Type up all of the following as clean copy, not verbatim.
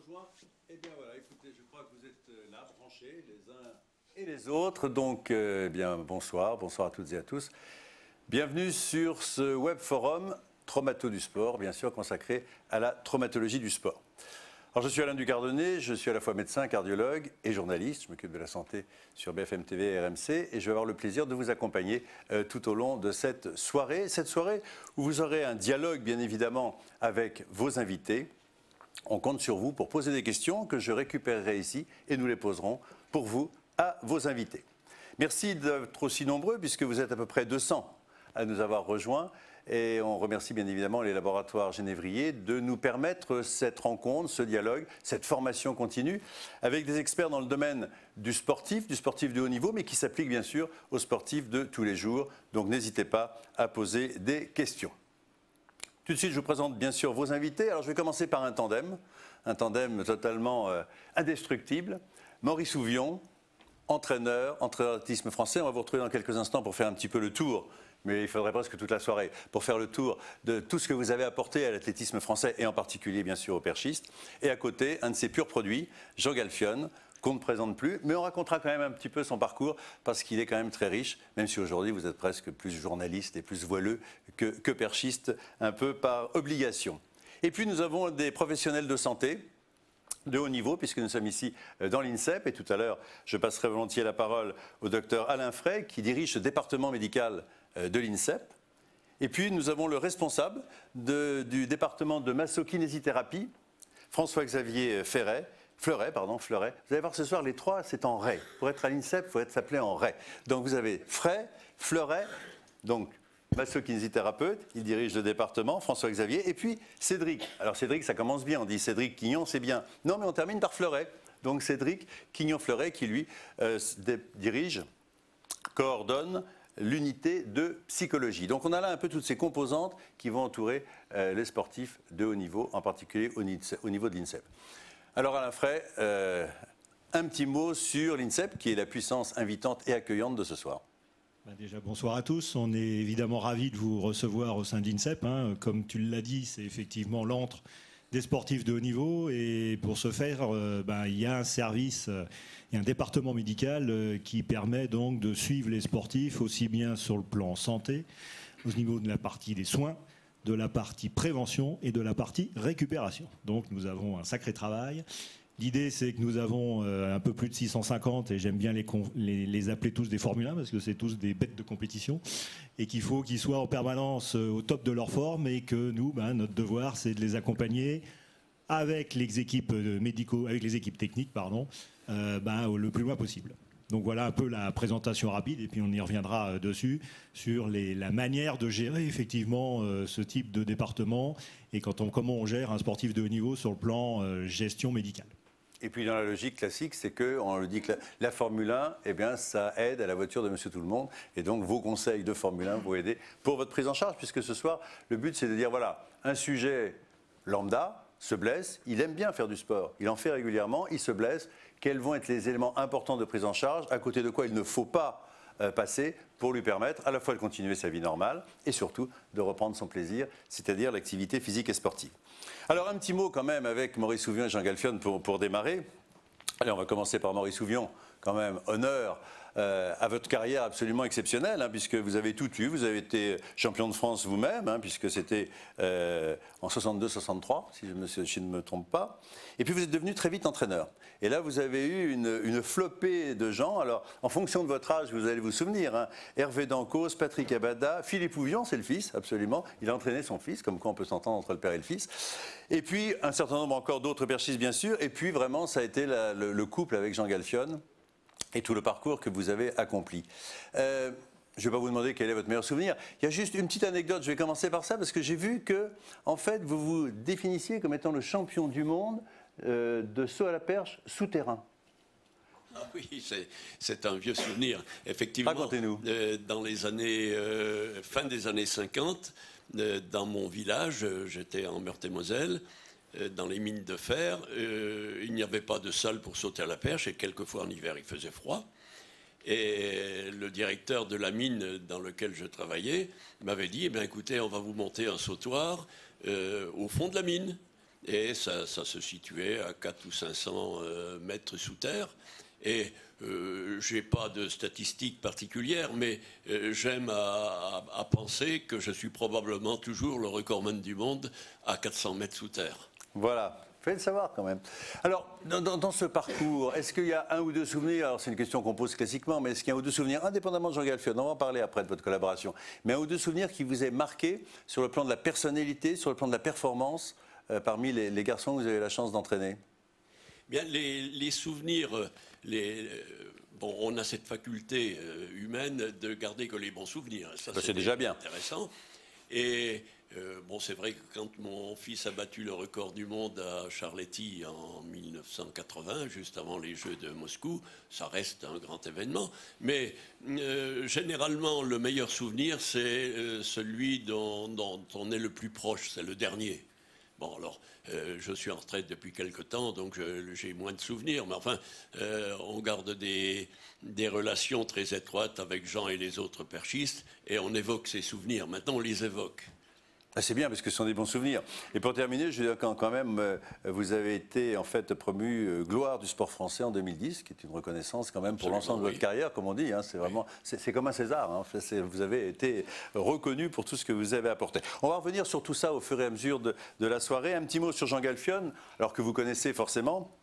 rejoint. Eh bien voilà, écoutez, je crois que vous êtes là, branchés les uns et les autres. Donc, bien, bonsoir à toutes et à tous. Bienvenue sur ce web forum Traumato du sport, bien sûr consacré à la traumatologie du sport. Alors, je suis Alain Dugardonnet, je suis à la fois médecin, cardiologue et journaliste. Je m'occupe de la santé sur BFM TV et RMC et je vais avoir le plaisir de vous accompagner tout au long de cette soirée. Cette soirée où vous aurez un dialogue, bien évidemment, avec vos invités. On compte sur vous pour poser des questions que je récupérerai ici et nous les poserons pour vous à vos invités. Merci d'être aussi nombreux puisque vous êtes à peu près 200 à nous avoir rejoints. Et on remercie bien évidemment les laboratoires Genévrier de nous permettre cette rencontre, ce dialogue, cette formation continue avec des experts dans le domaine du sportif de haut niveau, mais qui s'applique bien sûr aux sportifs de tous les jours. Donc n'hésitez pas à poser des questions. Tout de suite, je vous présente bien sûr vos invités. Alors je vais commencer par un tandem totalement indestructible. Maurice Ouvion, entraîneur d'athlétisme français. On va vous retrouver dans quelques instants pour faire un petit peu le tour. Mais il faudrait presque toute la soirée pour faire le tour de tout ce que vous avez apporté à l'athlétisme français et en particulier bien sûr au perchiste. Et à côté, un de ses purs produits, Jean Galfionne, qu'on ne présente plus, mais on racontera quand même un petit peu son parcours parce qu'il est quand même très riche, même si aujourd'hui vous êtes presque plus journaliste et plus voileux que perchiste, un peu par obligation. Et puis nous avons des professionnels de santé de haut niveau, puisque nous sommes ici dans l'INSEP, et tout à l'heure je passerai volontiers la parole au docteur Alain Frey, qui dirige ce département médical de l'INSEP. Et puis nous avons le responsable du département de masso-kinésithérapie, François-Xavier Fleuret. Vous allez voir ce soir, les trois, c'est en Ray. Pour être à l'INSEP, il faut s'appeler en Ray. Donc vous avez Frey, Fleuret, donc masso-kinésithérapeute, il dirige le département, François-Xavier, et puis Cédric. Alors Cédric, ça commence bien, on dit Cédric Quignon, c'est bien. Non, mais on termine par Fleuret. Donc Cédric Quignon-Fleuret qui, lui, dirige, coordonne l'unité de psychologie. Donc on a là un peu toutes ces composantes qui vont entourer les sportifs de haut niveau, en particulier au niveau de l'INSEP. Alors Alain Frey, un petit mot sur l'INSEP, qui est la puissance invitante et accueillante de ce soir. Déjà, bonsoir à tous. On est évidemment ravis de vous recevoir au sein de l'INSEP. Comme tu l'as dit, c'est effectivement l'antre des sportifs de haut niveau. Et pour ce faire, il y a un service, il y a un département médical qui permet donc de suivre les sportifs aussi bien sur le plan santé, au niveau de la partie des soins, de la partie prévention et de la partie récupération. Donc nous avons un sacré travail. L'idée, c'est que nous avons un peu plus de 650, et j'aime bien les appeler tous des Formule 1, parce que c'est tous des bêtes de compétition, et qu'il faut qu'ils soient en permanence au top de leur forme, et que nous, notre devoir, c'est de les accompagner avec les équipes techniques, le plus loin possible. Donc voilà un peu la présentation rapide, et puis on y reviendra dessus, sur la manière de gérer effectivement ce type de département, et comment on gère un sportif de haut niveau sur le plan gestion médicale. Et puis dans la logique classique, c'est qu'on le dit que la Formule 1, eh bien, ça aide à la voiture de Monsieur Tout-le-Monde. Et donc vos conseils de Formule 1 vont aider pour votre prise en charge, puisque ce soir, le but c'est de dire, voilà, un sujet lambda se blesse, il aime bien faire du sport, il en fait régulièrement, il se blesse. Quels vont être les éléments importants de prise en charge, à côté de quoi il ne faut pas passer pour lui permettre à la fois de continuer sa vie normale et surtout de reprendre son plaisir, c'est-à-dire l'activité physique et sportive. Alors un petit mot quand même avec Maurice Ouvion et Jean Galfionne pour démarrer. Allez, on va commencer par Maurice Ouvion, quand même, honneur à votre carrière absolument exceptionnelle, puisque vous avez tout eu. Vous avez été champion de France vous-même, puisque c'était en 62-63, si je ne me trompe pas. Et puis vous êtes devenu très vite entraîneur. Et là, vous avez eu une flopée de gens. Alors, en fonction de votre âge, vous allez vous souvenir, Hervé Dancos, Patrick Abada, Philippe Ouvion, c'est le fils, absolument. Il a entraîné son fils, comme quoi on peut s'entendre entre le père et le fils. Et puis, un certain nombre encore d'autres perchistes, bien sûr. Et puis, vraiment, ça a été le couple avec Jean Galfionne et tout le parcours que vous avez accompli. Je ne vais pas vous demander quel est votre meilleur souvenir. Il y a juste une petite anecdote, je vais commencer par ça, parce que j'ai vu que, en fait, vous vous définissiez comme étant le champion du monde de saut à la perche souterrain. Ah oui, c'est un vieux souvenir. Effectivement, racontez-nous. Dans les années, fin des années 50, dans mon village, j'étais en Meurthe-et-Moselle, dans les mines de fer, il n'y avait pas de salle pour sauter à la perche, et quelquefois en hiver il faisait froid. Et le directeur de la mine dans laquelle je travaillais m'avait dit, écoutez, on va vous monter un sautoir au fond de la mine. et ça se situait à 400 ou 500 mètres sous terre. Et je n'ai pas de statistiques particulières, mais j'aime à penser que je suis probablement toujours le recordman du monde à 400 mètres sous terre. Voilà. Il fallait le savoir quand même. Alors, dans ce parcours, est-ce qu'il y a un ou deux souvenirs? Alors, c'est une question qu'on pose classiquement, mais est-ce qu'il y a un ou deux souvenirs, indépendamment de Jean Galfion, on va en parler après de votre collaboration, mais un ou deux souvenirs qui vous aient marqué sur le plan de la personnalité, sur le plan de la performance, parmi les garçons que vous avez la chance d'entraîner? Bien, les souvenirs, bon, on a cette faculté humaine de garder que les bons souvenirs. Ça, c'est déjà bien. Intéressant. Et bon, c'est vrai que quand mon fils a battu le record du monde à Charletti en 1980, juste avant les Jeux de Moscou, ça reste un grand événement. Mais généralement, le meilleur souvenir, c'est celui dont on est le plus proche, c'est le dernier. Bon, alors, je suis en retraite depuis quelque temps, donc j'ai moins de souvenirs. Mais enfin, on garde des relations très étroites avec Jean et les autres perchistes, et on évoque ces souvenirs. Maintenant, on les évoque. Ah, c'est bien, parce que ce sont des bons souvenirs. Et pour terminer, je veux dire quand même, vous avez été en fait promu gloire du sport français en 2010, qui est une reconnaissance quand même pour l'ensemble de votre carrière, comme on dit. Hein, c'est vraiment, c'est comme un César. Hein, vous avez été reconnu pour tout ce que vous avez apporté. On va revenir sur tout ça au fur et à mesure de la soirée. Un petit mot sur Jean Galfion, alors que vous connaissez forcément.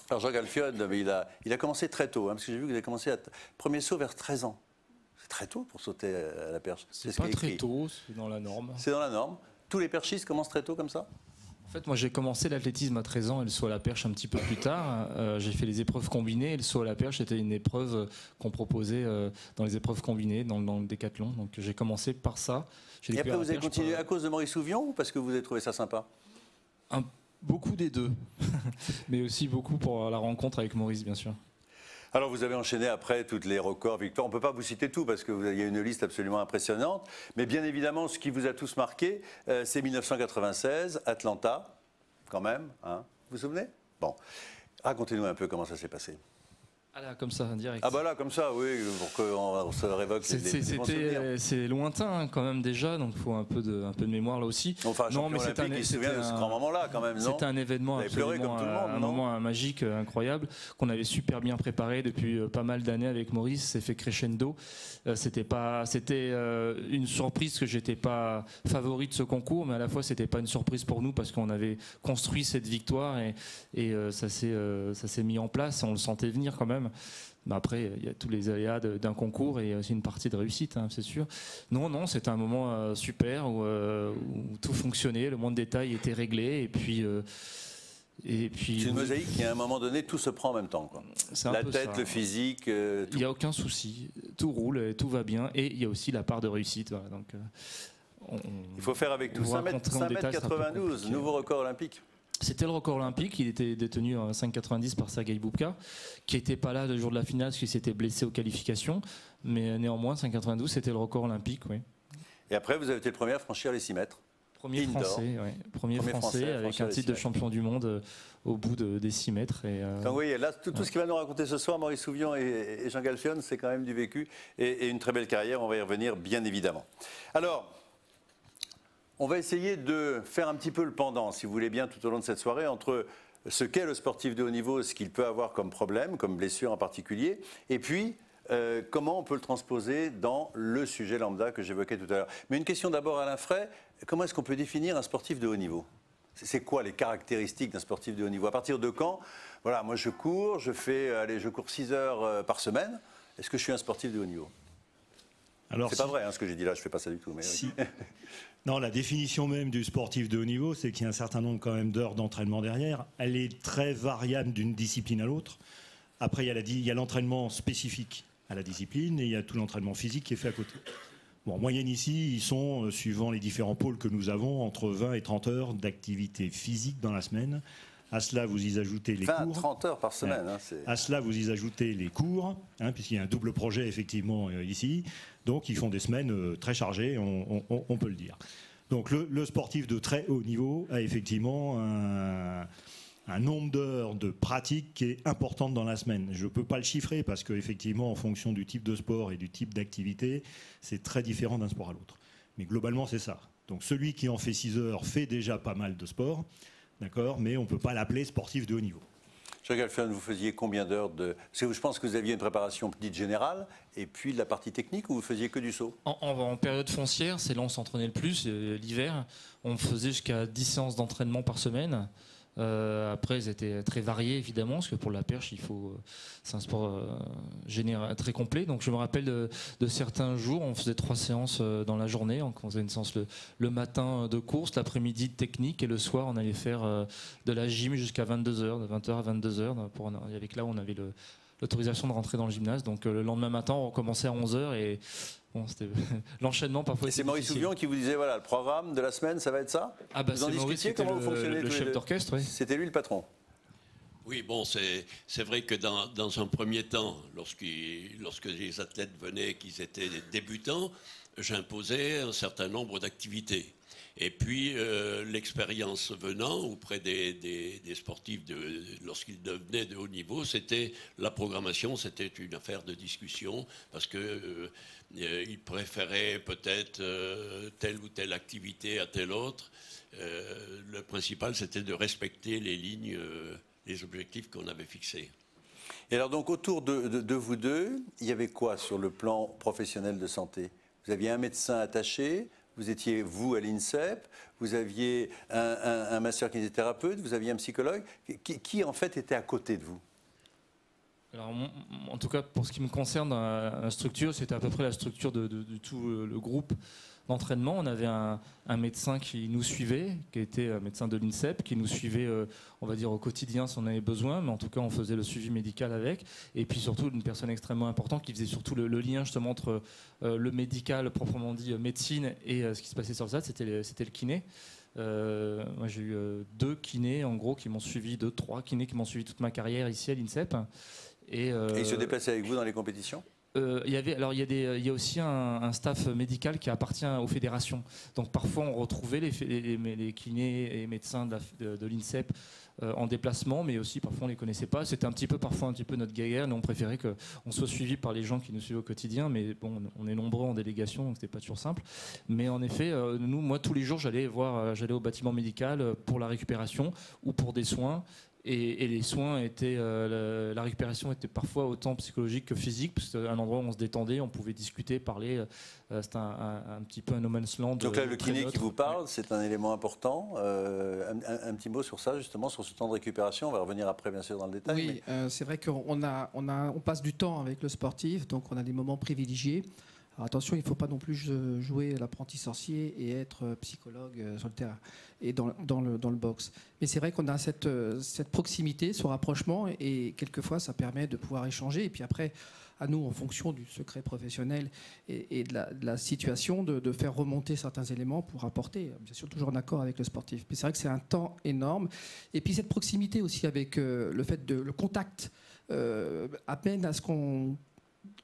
Alors Jean Galfion, il a commencé très tôt, hein, parce que j'ai vu que vous avez commencé premier saut vers 13 ans. C'est très tôt pour sauter à la perche. C'est pas très tôt, c'est dans la norme. C'est dans la norme. Tous les perchistes commencent très tôt comme ça? En fait, moi j'ai commencé l'athlétisme à 13 ans et le saut à la perche un petit peu plus tard. J'ai fait les épreuves combinées et le saut à la perche était une épreuve qu'on proposait dans les épreuves combinées, dans le décathlon. Donc j'ai commencé par ça. Et après vous avez continué à cause de Maurice Souvion ou parce que vous avez trouvé ça sympa? Beaucoup des deux, mais aussi beaucoup pour la rencontre avec Maurice, bien sûr. Alors vous avez enchaîné après toutes les records, victoires. On ne peut pas vous citer tout parce qu'il y a une liste absolument impressionnante. Mais bien évidemment, ce qui vous a tous marqué, c'est 1996, Atlanta, quand même. Hein, vous vous souvenez? Bon, racontez-nous un peu comment ça s'est passé. Ah là, comme ça, direct. Ah bah là, comme ça, oui, pour qu'on se révoque les bons souvenirs. C'est lointain hein, quand même déjà, donc il faut un peu de mémoire là aussi. Enfin, non, mais c'est il se souvient de ce grand moment-là quand même, non? C'était un événement absolument, un moment magique, incroyable, qu'on avait super bien préparé depuis pas mal d'années avec Maurice. C'est fait crescendo. C'était une surprise que j'étais pas favori de ce concours, mais à la fois c'était pas une surprise pour nous parce qu'on avait construit cette victoire et ça s'est mis en place. On le sentait venir quand même. Mais après, il y a tous les aléas d'un concours et aussi une partie de réussite, hein, c'est sûr. Non, c'était un moment super où tout fonctionnait, le moindre détail était réglé et puis c'est une mosaïque qui, à un moment donné, tout se prend en même temps, quoi. La tête, ça. Le physique. Il n'y a aucun souci, tout roule, tout va bien et il y a aussi la part de réussite. Voilà, donc, il faut faire avec tout. 5,92 m, nouveau record olympique. C'était le record olympique, il était détenu à 5,90 par Sergei Boubka, qui n'était pas là le jour de la finale parce qu'il s'était blessé aux qualifications, mais néanmoins 5,92 c'était le record olympique. Oui. Et après vous avez été le premier à franchir les 6 mètres. Premier français avec un titre de champion du monde au bout des 6 mètres. Et, donc oui, là, tout ce qu'il va nous raconter ce soir, Maurice Souvion et Jean Galfion, c'est quand même du vécu et une très belle carrière, on va y revenir bien évidemment. Alors, on va essayer de faire un petit peu le pendant, si vous voulez bien, tout au long de cette soirée, entre ce qu'est le sportif de haut niveau, ce qu'il peut avoir comme problème, comme blessure en particulier, et puis comment on peut le transposer dans le sujet lambda que j'évoquais tout à l'heure. Mais une question d'abord à Alain Frey, comment est-ce qu'on peut définir un sportif de haut niveau? C'est quoi les caractéristiques d'un sportif de haut niveau? À partir de quand? Voilà, moi je cours, je cours 6 heures par semaine. Est-ce que je suis un sportif de haut niveau? C'est pas vrai hein, ce que j'ai dit là, je fais pas ça du tout. Mais si. Oui. Non, la définition même du sportif de haut niveau, c'est qu'il y a un certain nombre quand même d'heures d'entraînement derrière. Elle est très variable d'une discipline à l'autre. Après, il y a l'entraînement spécifique à la discipline et il y a tout l'entraînement physique qui est fait à côté. Bon, en moyenne ici, ils sont, suivant les différents pôles que nous avons, entre 20 et 30 heures d'activité physique dans la semaine. À cela, vous y ajoutez les 20 cours. 30 heures par semaine. Hein, à cela, vous y ajoutez les cours, hein, puisqu'il y a un double projet, effectivement, ici. Donc, ils font des semaines très chargées, on peut le dire. Donc, le sportif de très haut niveau a effectivement un nombre d'heures de pratique qui est importante dans la semaine. Je ne peux pas le chiffrer, parce qu'effectivement, en fonction du type de sport et du type d'activité, c'est très différent d'un sport à l'autre. Mais globalement, c'est ça. Donc, celui qui en fait 6 heures fait déjà pas mal de sport. d'accord, mais on ne peut pas l'appeler sportif de haut niveau. Jacques Alphen, vous faisiez combien d'heures de... Parce que je pense que vous aviez une préparation dite générale, et puis de la partie technique, ou vous faisiez que du saut? En période foncière, c'est là où on s'entraînait le plus, l'hiver. On faisait jusqu'à 10 séances d'entraînement par semaine. Après, ils étaient très variés, évidemment, parce que pour la perche, c'est un sport très complet. Donc, je me rappelle de certains jours, on faisait 3 séances dans la journée. Donc, on faisait une séance le matin de course, l'après-midi de technique, et le soir, on allait faire de la gym jusqu'à 22h, de 20h à 22h. Avec là, on avait l'autorisation de rentrer dans le gymnase. Donc, le lendemain matin, on recommençait à 11h et... Bon, c'était l'enchaînement parfois. Et c'est Maurice Souvion qui vous disait voilà, le programme de la semaine, ça va être ça? Ah bah, vous en c'est Maurice, discutiez comment vous fonctionnez le chef d'orchestre, oui. C'était lui le patron. Oui, bon, c'est vrai que dans un premier temps, lorsque les athlètes venaient, qu'ils étaient débutants, j'imposais un certain nombre d'activités. Et puis, l'expérience venant auprès des sportifs, lorsqu'ils devenaient de haut niveau, la programmation, c'était une affaire de discussion, parce que ils préféraient peut-être telle ou telle activité à telle autre. Le principal, c'était de respecter les lignes, les objectifs qu'on avait fixés. Et alors donc, autour de vous deux, il y avait quoi sur le plan professionnel de santé? Vous aviez un médecin attaché? Vous étiez, vous, à l'INSEP, vous aviez un masseur-kinésithérapeute, vous aviez un psychologue. Qui, en fait, était à côté de vous? Alors, en tout cas, pour ce qui me concerne, la structure, c'était à peu près la structure de tout le groupe d'entraînement. On avait un médecin qui nous suivait, qui était un médecin de l'INSEP, qui nous suivait, on va dire, au quotidien si on avait besoin, mais en tout cas, on faisait le suivi médical avec. Et puis surtout, une personne extrêmement importante qui faisait surtout le lien justement entre le médical, proprement dit médecine, et ce qui se passait sur le stade, c'était le kiné. Moi, j'ai eu 2 kinés, en gros, qui m'ont suivi, 3 kinés qui m'ont suivi toute ma carrière ici à l'INSEP. Et ils se déplaçaient avec vous dans les compétitions? Il y a aussi un staff médical qui appartient aux fédérations. Donc parfois on retrouvait les kinés et médecins de l'INSEP en déplacement, mais aussi parfois on les connaissait pas. C'était parfois un petit peu notre guéguerre. Nous on préférait qu'on soit suivi par les gens qui nous suivent au quotidien, mais bon, on est nombreux en délégation, donc c'était pas toujours simple. Mais en effet, moi tous les jours j'allais au bâtiment médical pour la récupération ou pour des soins. Et les soins étaient, la récupération était parfois autant psychologique que physique, parce que c'était un endroit où on se détendait, on pouvait discuter, parler. C'était un petit peu un no man's land. Donc là, le kiné qui vous parle, c'est un élément important. Un petit mot sur ça, justement, sur ce temps de récupération. On va revenir après, bien sûr, dans le détail. Oui, mais... c'est vrai qu'on passe du temps avec le sportif, donc on a des moments privilégiés. Alors attention, il ne faut pas non plus jouer l'apprenti sorcier et être psychologue sur le terrain et dans le box. Mais c'est vrai qu'on a cette proximité, ce rapprochement, et quelquefois ça permet de pouvoir échanger. Et puis après, à nous, en fonction du secret professionnel et de la situation, de faire remonter certains éléments pour apporter, bien sûr toujours en accord avec le sportif. Mais c'est vrai que c'est un temps énorme. Et puis cette proximité aussi avec le fait le contact amène à ce qu'on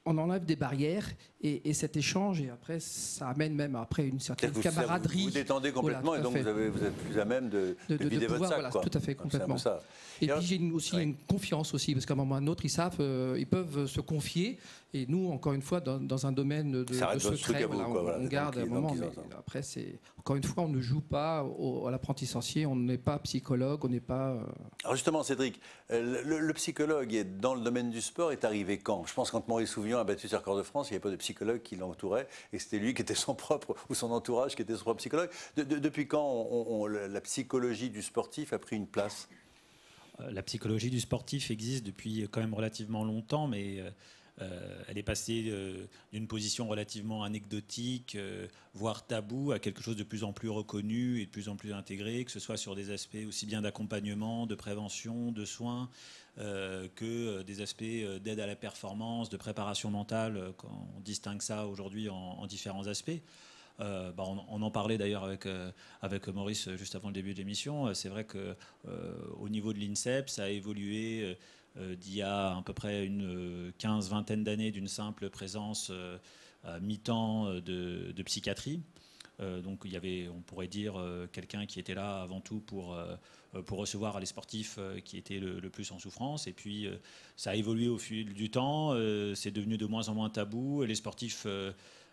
enlève des barrières et cet échange, et après ça amène même après une certaine camaraderie. Vous détendez complètement, voilà, et donc vous êtes plus à même de vider votre sac. Voilà, tout à fait, complètement. Et puis j'ai aussi une confiance aussi, parce qu'à un moment ou à un autre, ils peuvent se confier, et nous, encore une fois, dans un domaine de secret, on garde un moment, mais après, encore une fois, on ne joue pas à l'apprenti sorcier, on n'est pas psychologue, on n'est pas... Alors justement, Cédric, le psychologue dans le domaine du sport est arrivé quand? Je pense quand Maurice Souvion a battu ses records de France, il n'y avait pas de psychologue qui l'entourait, et c'était lui qui était son propre, ou son entourage qui était son propre psychologue. Depuis quand la psychologie du sportif a pris une place? La psychologie du sportif existe depuis quand même relativement longtemps, mais elle est passée d'une position relativement anecdotique, voire taboue, à quelque chose de plus en plus reconnu et de plus en plus intégré, que ce soit sur des aspects aussi bien d'accompagnement, de prévention, de soins, que des aspects d'aide à la performance, de préparation mentale. On distingue ça aujourd'hui en différents aspects. On en parlait d'ailleurs avec Maurice juste avant le début de l'émission. C'est vrai qu'au niveau de l'INSEP, ça a évolué d'il y a à peu près une 15-20 d'années d'une simple présence à mi-temps de psychiatrie. Donc il y avait, on pourrait dire, quelqu'un qui était là avant tout pour recevoir les sportifs qui étaient le plus en souffrance. Et puis ça a évolué au fil du temps, c'est devenu de moins en moins tabou. Les sportifs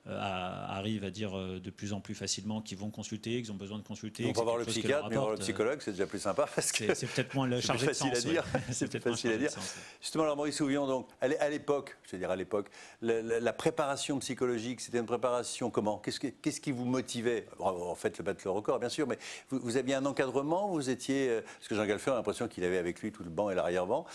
arrivent à dire de plus en plus facilement qu'ils vont consulter, qu'ils ont besoin de consulter. On va voir le psychiatre, mais voir le psychologue, c'est déjà plus sympa parce que c'est peut-être moins le chargé de sens. C'est plus facile à dire. Justement, alors Maurice Houillon, donc, à l'époque, la préparation psychologique, c'était une préparation comment? Qu'est-ce qui vous motivait? En fait, le battre le record, bien sûr, mais vous aviez un encadrement, vous étiez... Parce que Jean Galfeur a l'impression qu'il avait avec lui tout le banc et l'arrière-banc.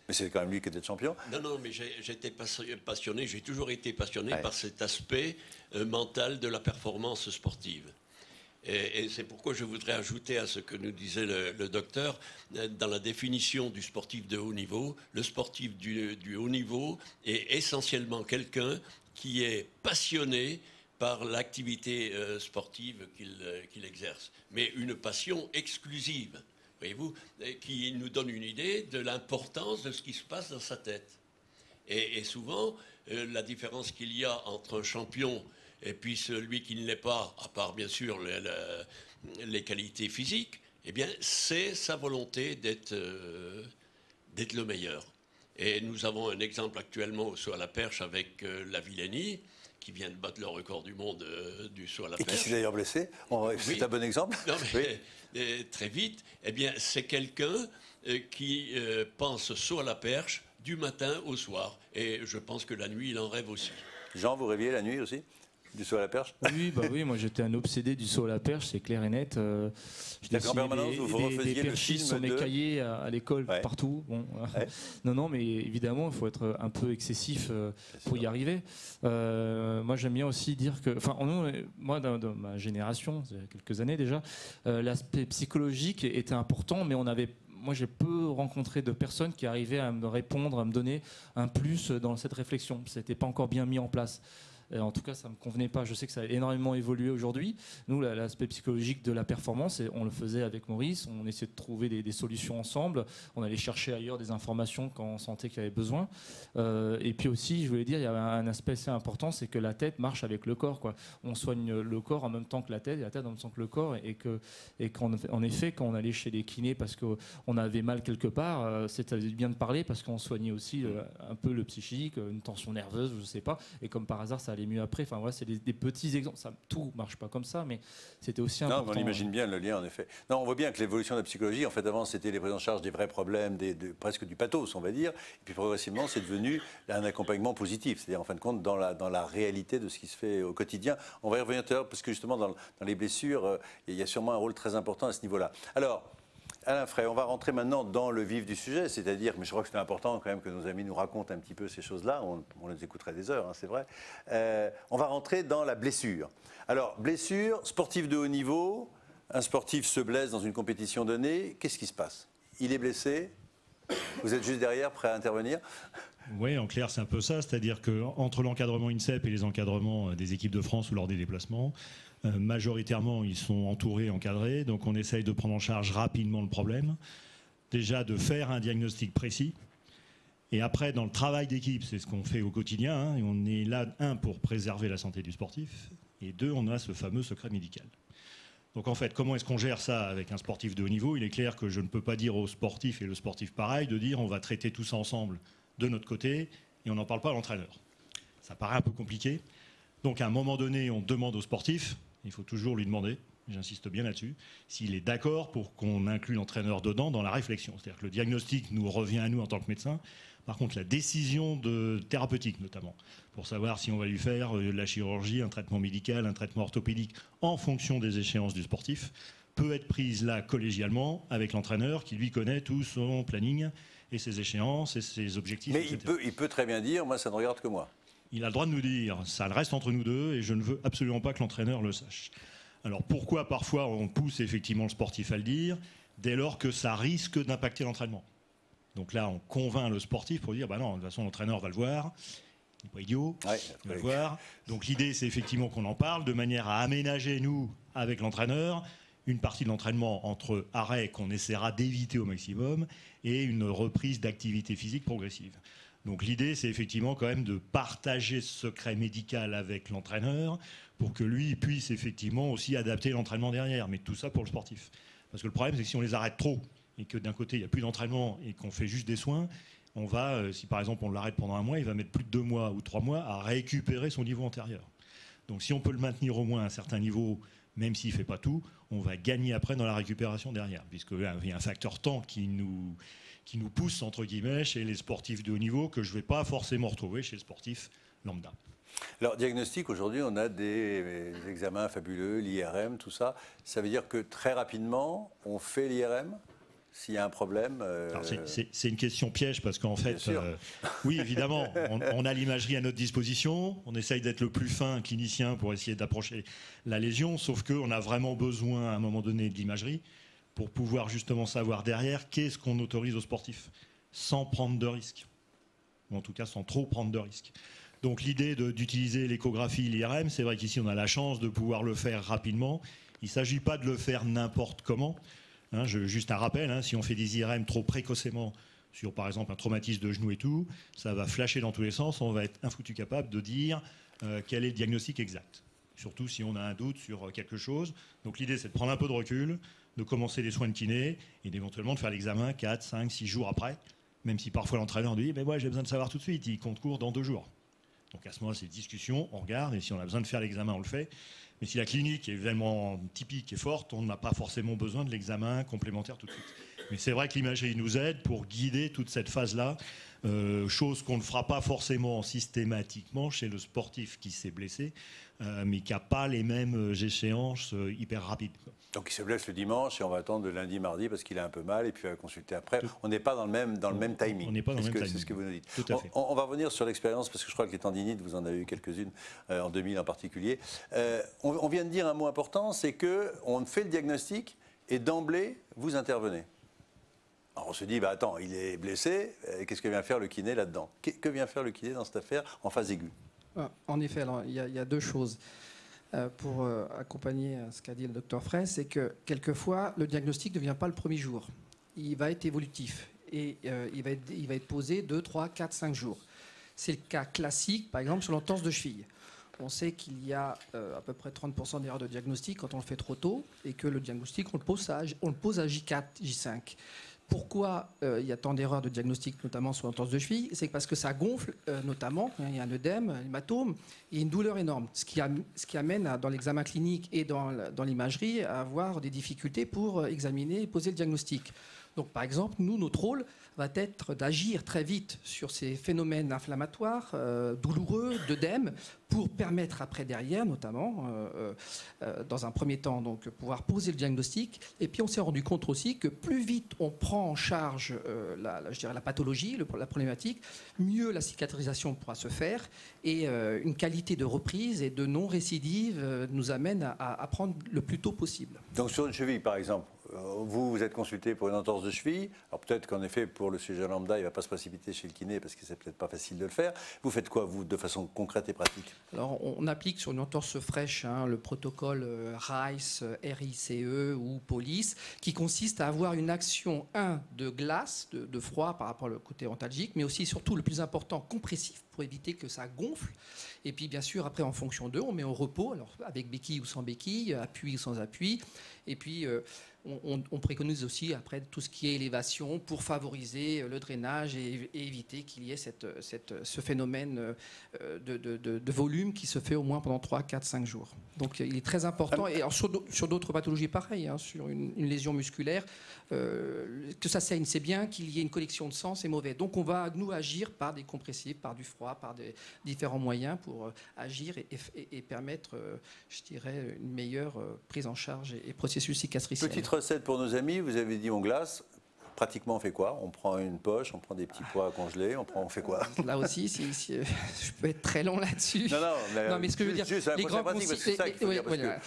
Mais c'est quand même lui qui était champion. Non, mais j'étais passionné, j'ai toujours été passionné par cet aspect mental de la performance sportive. Et c'est pourquoi je voudrais ajouter à ce que nous disait le docteur, dans la définition du sportif de haut niveau, le sportif du haut niveau est essentiellement quelqu'un qui est passionné par l'activité sportive qu'il exerce, mais une passion exclusive. Voyez-vous, qui nous donne une idée de l'importance de ce qui se passe dans sa tête. Et souvent, la différence qu'il y a entre un champion et puis celui qui ne l'est pas, à part bien sûr les qualités physiques, eh bien, c'est sa volonté d'être le meilleur. Et nous avons un exemple actuellement au saut à la perche avec la Villeni, qui vient de battre le record du monde du saut à la perche. Et qui s'est d'ailleurs blessé. C'est un bon exemple. Non, mais, très vite, eh bien, c'est quelqu'un qui pense saut à la perche du matin au soir. Et je pense que la nuit, il en rêve aussi. Jean, vous rêviez la nuit aussi du saut à la perche? Oui, moi j'étais un obsédé du saut à la perche, c'est clair et net. D'accord, permanence, vous refaisiez des perchistes sur mes cahiers à l'école, partout. Bon, non, mais évidemment, il faut être un peu excessif pour y arriver. Moi, j'aime bien aussi dire que, moi, dans ma génération, il y a quelques années déjà, l'aspect psychologique était important, mais moi, j'ai peu rencontré de personnes qui arrivaient à me répondre, à me donner un plus dans cette réflexion. C'était pas encore bien mis en place. En tout cas, ça ne me convenait pas. Je sais que ça a énormément évolué aujourd'hui. Nous, l'aspect psychologique de la performance, on le faisait avec Maurice. On essayait de trouver des solutions ensemble. On allait chercher ailleurs des informations quand on sentait qu'il y avait besoin. Et puis aussi, je voulais dire, il y a un aspect assez important, c'est que la tête marche avec le corps, quoi. On soigne le corps en même temps que la tête, et la tête en même temps que le corps. Et qu'en effet, quand on allait chez les kinés parce qu'on avait mal quelque part, c'était bien de parler parce qu'on soignait aussi un peu le psychique, une tension nerveuse, je ne sais pas. Et comme par hasard, ça allait mieux après. Enfin, voilà, c'est des petits exemples. Tout marche pas comme ça, mais c'était aussi important. Non, on imagine bien le lien, en effet. Non, on voit bien que l'évolution de la psychologie, en fait, avant, c'était les prises en charge des vrais problèmes, presque du pathos, on va dire. Et puis, progressivement, c'est devenu un accompagnement positif. C'est-à-dire, en fin de compte, dans la réalité de ce qui se fait au quotidien. On va y revenir tout à l'heure, parce que justement, dans les blessures, il y a sûrement un rôle très important à ce niveau-là. Alors, Alain Frey, on va rentrer maintenant dans le vif du sujet, c'est-à-dire, mais je crois que c'est important quand même que nos amis nous racontent un petit peu ces choses-là, on les écouterait des heures, hein, c'est vrai. On va rentrer dans la blessure. Alors, blessure, sportif de haut niveau, un sportif se blesse dans une compétition donnée, qu'est-ce qui se passe? Il est blessé, vous êtes juste derrière, prêt à intervenir? Oui, en clair, c'est un peu ça, c'est-à-dire qu'entre l'encadrement INSEP et les encadrements des équipes de France ou lors des déplacements, majoritairement, ils sont entourés, encadrés, donc on essaye de prendre en charge rapidement le problème. Déjà, de faire un diagnostic précis. Et après, dans le travail d'équipe, c'est ce qu'on fait au quotidien, hein, et on est là, pour préserver la santé du sportif, et 2, on a ce fameux secret médical. Donc en fait, comment est-ce qu'on gère ça avec un sportif de haut niveau? Il est clair que je ne peux pas dire au sportif, et le sportif pareil, de dire on va traiter tout ça ensemble de notre côté, et on n'en parle pas à l'entraîneur. Ça paraît un peu compliqué. Donc à un moment donné, on demande au sportif, il faut toujours lui demander, j'insiste bien là-dessus, s'il est d'accord pour qu'on inclue l'entraîneur dedans dans la réflexion. C'est-à-dire que le diagnostic nous revient à nous en tant que médecin. Par contre, la décision thérapeutique notamment, pour savoir si on va lui faire de la chirurgie, un traitement médical, un traitement orthopédique en fonction des échéances du sportif, peut être prise là collégialement avec l'entraîneur qui lui connaît tout son planning et ses échéances et ses objectifs. Mais il peut très bien dire, moi ça ne regarde que moi. Il a le droit de nous dire, ça reste entre nous deux et je ne veux absolument pas que l'entraîneur le sache. Alors pourquoi parfois on pousse effectivement le sportif à le dire, dès lors que ça risque d'impacter l'entraînement. Donc là on convainc le sportif pour dire, bah non, de toute façon l'entraîneur va le voir, il n'est pas idiot, il va le voir. Donc l'idée c'est effectivement qu'on en parle de manière à aménager nous, avec l'entraîneur, une partie de l'entraînement entre arrêts qu'on essaiera d'éviter au maximum et une reprise d'activité physique progressive. Donc l'idée, c'est effectivement quand même de partager ce secret médical avec l'entraîneur pour que lui puisse effectivement aussi adapter l'entraînement derrière. Mais tout ça pour le sportif. Parce que le problème, c'est que si on les arrête trop et que d'un côté, il n'y a plus d'entraînement et qu'on fait juste des soins, on va, si par exemple on l'arrête pendant un mois, il va mettre plus de 2 mois ou 3 mois à récupérer son niveau antérieur. Donc si on peut le maintenir au moins à un certain niveau, même s'il ne fait pas tout, on va gagner après dans la récupération derrière, puisqu'il y a un facteur temps qui nous pousse, entre guillemets, chez les sportifs de haut niveau, que je ne vais pas forcément retrouver chez le sportif lambda. Alors, diagnostic, aujourd'hui, on a des examens fabuleux, l'IRM, tout ça. Ça veut dire que très rapidement, on fait l'IRM s'il y a un problème. C'est une question piège parce qu'en fait, oui, évidemment, on a l'imagerie à notre disposition. On essaye d'être le plus fin clinicien pour essayer d'approcher la lésion, sauf qu'on a vraiment besoin à un moment donné de l'imagerie pour pouvoir justement savoir derrière qu'est-ce qu'on autorise aux sportifs sans prendre de risques, ou en tout cas sans trop prendre de risques. Donc l'idée d'utiliser l'échographie, l'IRM, c'est vrai qu'ici on a la chance de pouvoir le faire rapidement. Il ne s'agit pas de le faire n'importe comment. Juste un rappel, si on fait des IRM trop précocement sur par exemple un traumatisme de genou et tout, ça va flasher dans tous les sens, on va être infoutu capable de dire quel est le diagnostic exact. Surtout si on a un doute sur quelque chose. Donc l'idée c'est de prendre un peu de recul, de commencer les soins de kiné et d'éventuellement de faire l'examen 4, 5, 6 jours après, même si parfois l'entraîneur dit mais moi j'ai besoin de savoir tout de suite, il compte court dans 2 jours. Donc à ce moment-là, c'est une discussion, on regarde, et si on a besoin de faire l'examen, on le fait. Mais si la clinique est vraiment typique et forte, on n'a pas forcément besoin de l'examen complémentaire tout de suite. Mais c'est vrai que l'imagerie nous aide pour guider toute cette phase-là, chose qu'on ne fera pas forcément systématiquement chez le sportif qui s'est blessé, mais qui n'a pas les mêmes échéances hyper rapides. Donc il se blesse le dimanche et on va attendre le lundi, mardi parce qu'il a un peu mal et puis il va consulter après. On n'est pas dans le même timing. On n'est pas dans le même timing. C'est ce que vous nous dites. Tout à fait. On va revenir sur l'expérience parce que je crois que les tendinites, vous en avez eu quelques-unes en 2000 en particulier. On vient de dire un mot important, c'est qu'on fait le diagnostic et d'emblée, vous intervenez. Alors on se dit, attends, il est blessé, qu'est-ce que vient faire le kiné là-dedans? Que vient faire le kiné dans cette affaire en phase aiguë? En effet, alors, il y a 2 choses. Pour accompagner ce qu'a dit le docteur Fraisse, c'est que quelquefois, le diagnostic ne vient pas le premier jour. Il va être évolutif et il va être posé 2, 3, 4, 5 jours. C'est le cas classique, par exemple, sur l'entorse de cheville. On sait qu'il y a à peu près 30% d'erreurs de diagnostic quand on le fait trop tôt et que le diagnostic, on le pose à J4, J5. Pourquoi il y a tant d'erreurs de diagnostic, notamment sur l'entorse de cheville? C'est parce que ça gonfle, notamment, il y a un œdème, un hématome, et une douleur énorme. Ce qui amène, dans l'examen clinique et dans l'imagerie, à avoir des difficultés pour examiner et poser le diagnostic. Donc, par exemple, notre rôle va être d'agir très vite sur ces phénomènes inflammatoires, douloureux, d'œdème, pour permettre après, derrière, notamment, dans un premier temps, donc, pouvoir poser le diagnostic. Et puis, on s'est rendu compte aussi que plus vite on prend en charge la pathologie, la problématique, mieux la cicatrisation pourra se faire et une qualité de reprise et de non-récidive nous amène à prendre le plus tôt possible. Donc, sur une cheville, par exemple, vous êtes consulté pour une entorse de cheville. Alors peut-être qu'en effet, pour le sujet lambda, il ne va pas se précipiter chez le kiné parce que c'est peut-être pas facile de le faire. Vous faites quoi, vous, de façon concrète et pratique? Alors, on applique sur une entorse fraîche le protocole RICE, RICE ou police, qui consiste à avoir une action, de glace, de froid par rapport au côté antalgique, mais aussi, surtout, le plus important, compressif, pour éviter que ça gonfle. Et puis, bien sûr, après, en fonction d'eux, on met au repos, alors avec béquille ou sans béquille, appui ou sans appui. Et puis, on préconise aussi, après, tout ce qui est élévation pour favoriser le drainage et éviter qu'il y ait ce phénomène de volume qui se fait au moins pendant 3, 4, 5 jours. Donc, il est très important. Et alors, sur d'autres pathologies, pareil, sur une lésion musculaire, que ça saigne, c'est bien, qu'il y ait une collection de sang, c'est mauvais. Donc, on va, nous, agir par des compressifs, par du froid, par des différents moyens pour agir et permettre, je dirais, une meilleure prise en charge et processus cicatriciel. Petite recette pour nos amis, vous avez dit on glace. Pratiquement, on fait quoi? On prend une poche, on prend des petits pois congelés, on fait quoi? Là aussi, je peux être très long là-dessus. Non, mais ce que je veux dire, les grands principes, c'est ça qu'il faut dire.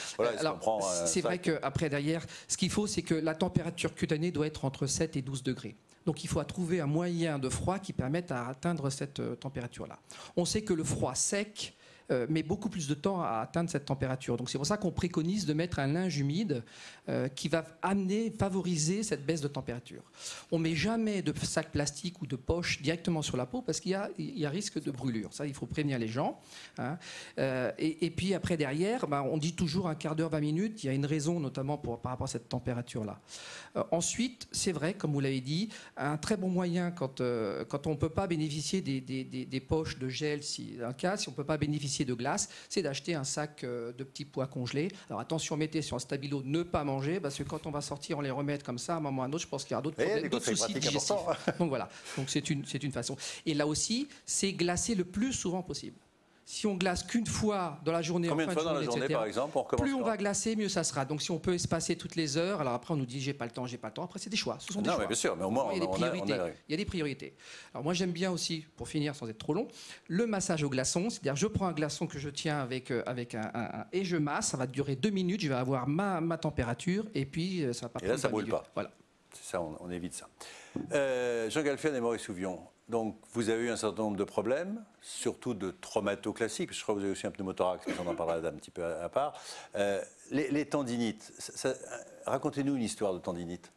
C'est vrai qu'après, derrière, ce qu'il faut, c'est que la température cutanée doit être entre 7 et 12 degrés. Donc il faut trouver un moyen de froid qui permette à atteindre cette température-là. On sait que le froid sec met beaucoup plus de temps à atteindre cette température. Donc c'est pour ça qu'on préconise de mettre un linge humide qui va favoriser cette baisse de température. On ne met jamais de sac plastique ou de poche directement sur la peau parce qu'il y a risque de brûlure. Ça, il faut prévenir les gens. Et puis après, derrière, on dit toujours un quart d'heure, 20 minutes. Il y a une raison notamment par rapport à cette température-là. Ensuite, c'est vrai, comme vous l'avez dit, un très bon moyen quand on ne peut pas bénéficier des poches de gel, si on ne peut pas bénéficier glacier de glace, c'est d'acheter un sac de petits pois congelés. Alors attention, mettez sur un stabilo, ne pas manger, parce que quand on va sortir, on les remet comme ça, à un moment ou à un autre, je pense qu'il y aura d'autres problèmes, d'autres soucis digestifs. Donc voilà, donc c'est une façon. Et là aussi, c'est glacer le plus souvent possible. Si on glace qu'une fois dans la journée, combien de fois dans la journée, par exemple, plus on va glacer, mieux ça sera. Donc si on peut espacer toutes les heures, alors après on nous dit j'ai pas le temps. Après c'est des choix. Ce sont des choix. Mais bien sûr, mais au moins il y a des priorités. Alors moi j'aime bien aussi, pour finir sans être trop long, le massage au glaçon. C'est-à-dire je prends un glaçon que je tiens avec et je masse. Ça va durer 2 minutes. Je vais avoir ma température et puis ça va pas. Et là ça brûle pas. Voilà. C'est ça, on évite ça. Jean Galfen et Maurice Souvion. Donc, vous avez eu un certain nombre de problèmes, surtout de traumato classiques. Je crois que vous avez aussi un pneumothorax, mais on en parlera un petit peu à part. Les tendinites, racontez-nous une histoire de tendinite.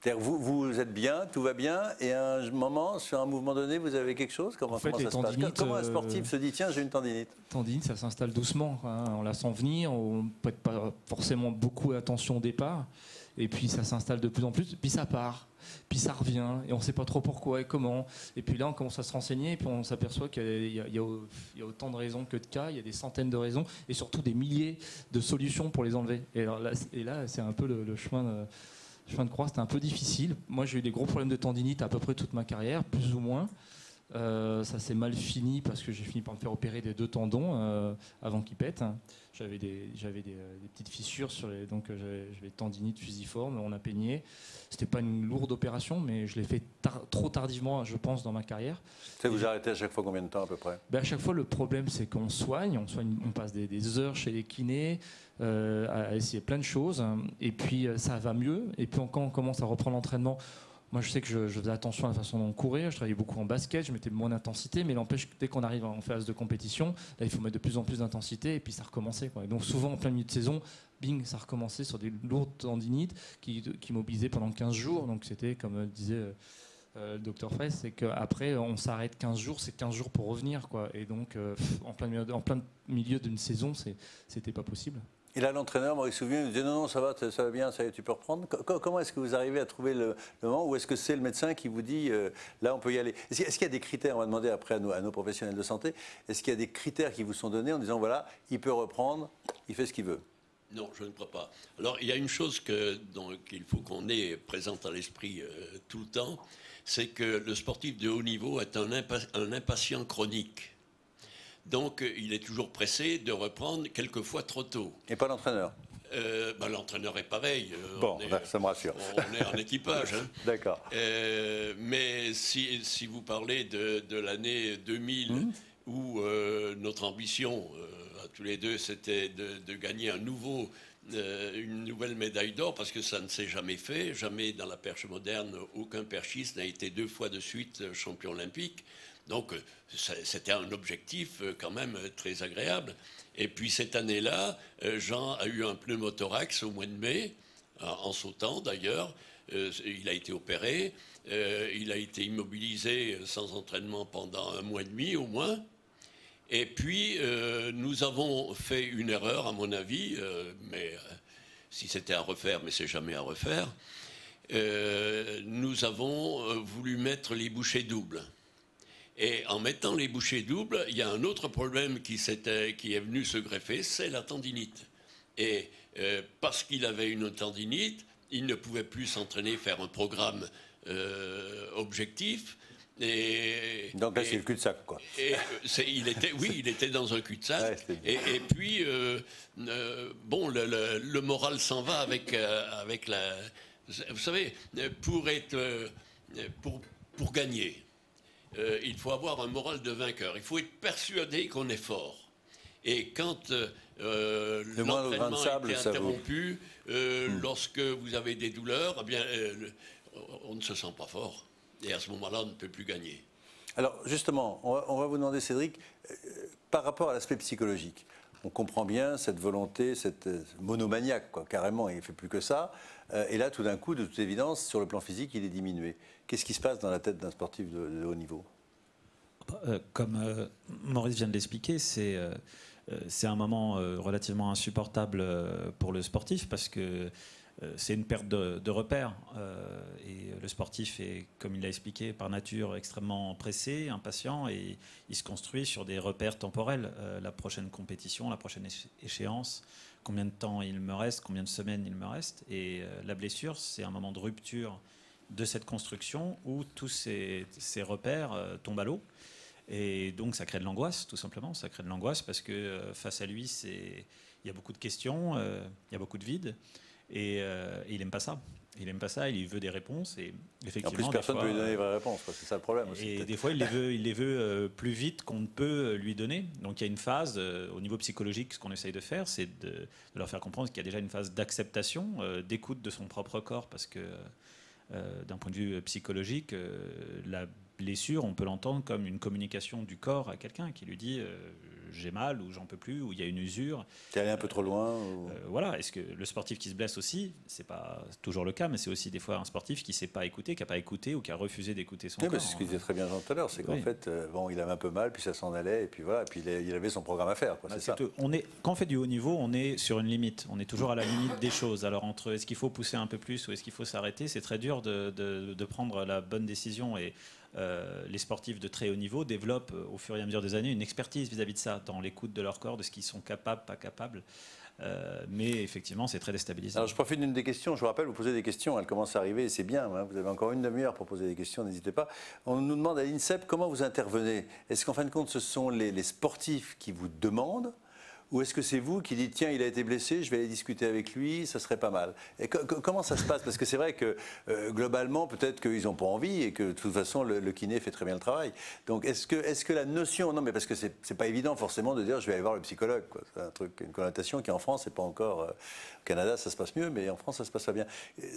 C'est-à-dire, vous êtes bien, tout va bien, et à un moment, sur un mouvement donné, vous avez quelque chose. Comment ça se passe? Comment un sportif se dit, tiens, j'ai une tendinite? Tendinite, ça s'installe doucement. On la sent venir, on ne prête pas forcément beaucoup d'attention au départ. Et puis ça s'installe de plus en plus, puis ça part, puis ça revient, et on ne sait pas trop pourquoi et comment. Et puis là, on commence à se renseigner, et puis on s'aperçoit qu'il y a autant de raisons que de cas, il y a des centaines de raisons, et surtout des milliers de solutions pour les enlever. Et là c'est un peu le chemin de croix, c'était un peu difficile. Moi, j'ai eu des gros problèmes de tendinite à peu près toute ma carrière, plus ou moins. Ça s'est mal fini parce que j'ai fini par me faire opérer des 2 tendons avant qu'ils pètent. J'avais des petites fissures donc j'avais des tendinites fusiformes, on a peigné. C'était pas une lourde opération, mais je l'ai fait trop tardivement, je pense, dans ma carrière. Ça vous arrêtez à chaque fois combien de temps à peu près? À chaque fois, le problème, c'est qu'on soigne, on passe des heures chez les kinés, à essayer plein de choses, et puis ça va mieux. Et puis quand on commence à reprendre l'entraînement, moi, je sais que je faisais attention à la façon dont on courait. Je travaillais beaucoup en basket, je mettais moins d'intensité, mais n'empêche que dès qu'on arrive en phase de compétition, là, il faut mettre de plus en plus d'intensité, et puis ça recommençait, quoi. Et donc souvent, en plein milieu de saison, bing, ça recommençait sur des lourdes tendinites qui mobilisaient pendant 15 jours. Donc c'était, comme disait le docteur Fraisse, c'est qu'après, on s'arrête 15 jours, c'est 15 jours pour revenir, quoi. Et donc, en plein milieu d'une saison, c'était pas possible. Et là, l'entraîneur, Maurice Souvion, il disait non, ça va bien, ça y est, tu peux reprendre. Comment est-ce que vous arrivez à trouver le moment, ou est-ce que c'est le médecin qui vous dit là, on peut y aller? Est-ce qu'il y a des critères, on va demander après à nos professionnels de santé, est-ce qu'il y a des critères qui vous sont donnés en disant voilà, il peut reprendre, il fait ce qu'il veut? Non, je ne crois pas. Alors, il y a une chose qu'il faut qu'on ait présente à l'esprit tout le temps, c'est que le sportif de haut niveau est un impatient chronique. Donc, il est toujours pressé de reprendre quelquefois trop tôt. Et pas l'entraîneur? L'entraîneur est pareil. Ça me rassure. On est en équipage. Hein. D'accord. Mais si vous parlez de l'année 2000, où notre ambition, à tous les deux, c'était de gagner une nouvelle médaille d'or, parce que ça ne s'est jamais fait. Jamais dans la perche moderne, aucun perchiste n'a été 2 fois de suite champion olympique. Donc, c'était un objectif quand même très agréable. Et puis, cette année-là, Jean a eu un pneumothorax au mois de mai, en sautant d'ailleurs. Il a été opéré. Il a été immobilisé sans entraînement pendant 1 mois et demi au moins. Et puis, nous avons fait une erreur, à mon avis, mais si c'était à refaire, mais c'est jamais à refaire. Nous avons voulu mettre les bouchées doubles. Et en mettant les bouchées doubles, il y a un autre problème qui est venu se greffer, c'est la tendinite. Et parce qu'il avait une tendinite, il ne pouvait plus s'entraîner, faire un programme objectif. Donc là, c'est le cul-de-sac, quoi. Il était dans un cul-de-sac. Ouais, et puis, le moral s'en va avec la... Vous savez, pour gagner, il faut avoir un moral de vainqueur. Il faut être persuadé qu'on est fort. Et quand l'entraînement est interrompu, lorsque vous avez des douleurs, eh bien, on ne se sent pas fort. Et à ce moment-là, on ne peut plus gagner. Alors, justement, on va vous demander, Cédric, par rapport à l'aspect psychologique, on comprend bien cette volonté, cette monomaniaque, quoi, carrément, il ne fait plus que ça. Et là, tout d'un coup, de toute évidence, sur le plan physique, il est diminué. Qu'est-ce qui se passe dans la tête d'un sportif de haut niveau? Comme Maurice vient de l'expliquer, c'est un moment relativement insupportable pour le sportif, parce que c'est une perte de repères. Et le sportif est, comme il l'a expliqué, par nature extrêmement pressé, impatient, et il se construit sur des repères temporels. La prochaine compétition, la prochaine échéance, combien de temps il me reste, combien de semaines il me reste. Et la blessure, c'est un moment de rupture de cette construction où tous ces repères tombent à l'eau. Et donc ça crée de l'angoisse, tout simplement. Ça crée de l'angoisse parce que face à lui, il y a beaucoup de questions, il y a beaucoup de vides. Et il n'aime pas ça. Il n'aime pas ça, il veut des réponses. Et effectivement, en plus, personne ne peut lui donner les vraies réponses. C'est ça le problème aussi. Et des fois, il les veut plus vite qu'on ne peut lui donner. Donc il y a une phase, au niveau psychologique, ce qu'on essaye de faire, c'est de leur faire comprendre qu'il y a déjà une phase d'acceptation, d'écoute de son propre corps, parce que d'un point de vue psychologique, la blessure, on peut l'entendre comme une communication du corps à quelqu'un qui lui dit j'ai mal, ou j'en peux plus, ou il y a une usure. T'es allé un peu trop loin Voilà. Est-ce que le sportif qui se blesse aussi, c'est pas toujours le cas, mais c'est aussi des fois un sportif qui ne sait pas écouter, qui n'a pas écouté ou qui a refusé d'écouter son corps. C'est ce qu'il disait très bien Jean tout à l'heure, c'est qu'en fait, il avait un peu mal, puis ça s'en allait, et puis voilà, puis il avait son programme à faire. Quoi, c'est ça. Quand on fait du haut niveau, on est sur une limite. On est toujours à la limite des choses. Alors entre est-ce qu'il faut pousser un peu plus ou est-ce qu'il faut s'arrêter, c'est très dur de prendre la bonne décision. Et les sportifs de très haut niveau développent au fur et à mesure des années une expertise vis-à-vis de ça, dans l'écoute de leur corps, de ce qu'ils sont capables, pas capables. Mais effectivement, c'est très déstabilisant. Alors, je profite d'une des questions. Je vous rappelle, vous posez des questions. Elles commencent à arriver et c'est bien. Hein. Vous avez encore une demi-heure pour poser des questions. N'hésitez pas. On nous demande à l'INSEP comment vous intervenez. Est-ce qu'en fin de compte, ce sont les sportifs qui vous demandent, ou est-ce que c'est vous qui dites tiens, il a été blessé, je vais aller discuter avec lui, ça serait pas mal. Et comment ça se passe? Parce que c'est vrai que globalement, peut-être qu'ils n'ont pas envie et que de toute façon, le kiné fait très bien le travail. Donc est-ce que la notion, non mais parce que c'est pas évident forcément de dire je vais aller voir le psychologue, quoi. C'est un truc, une connotation qui en France c'est pas encore. Au Canada ça se passe mieux, mais en France ça se passe pas bien.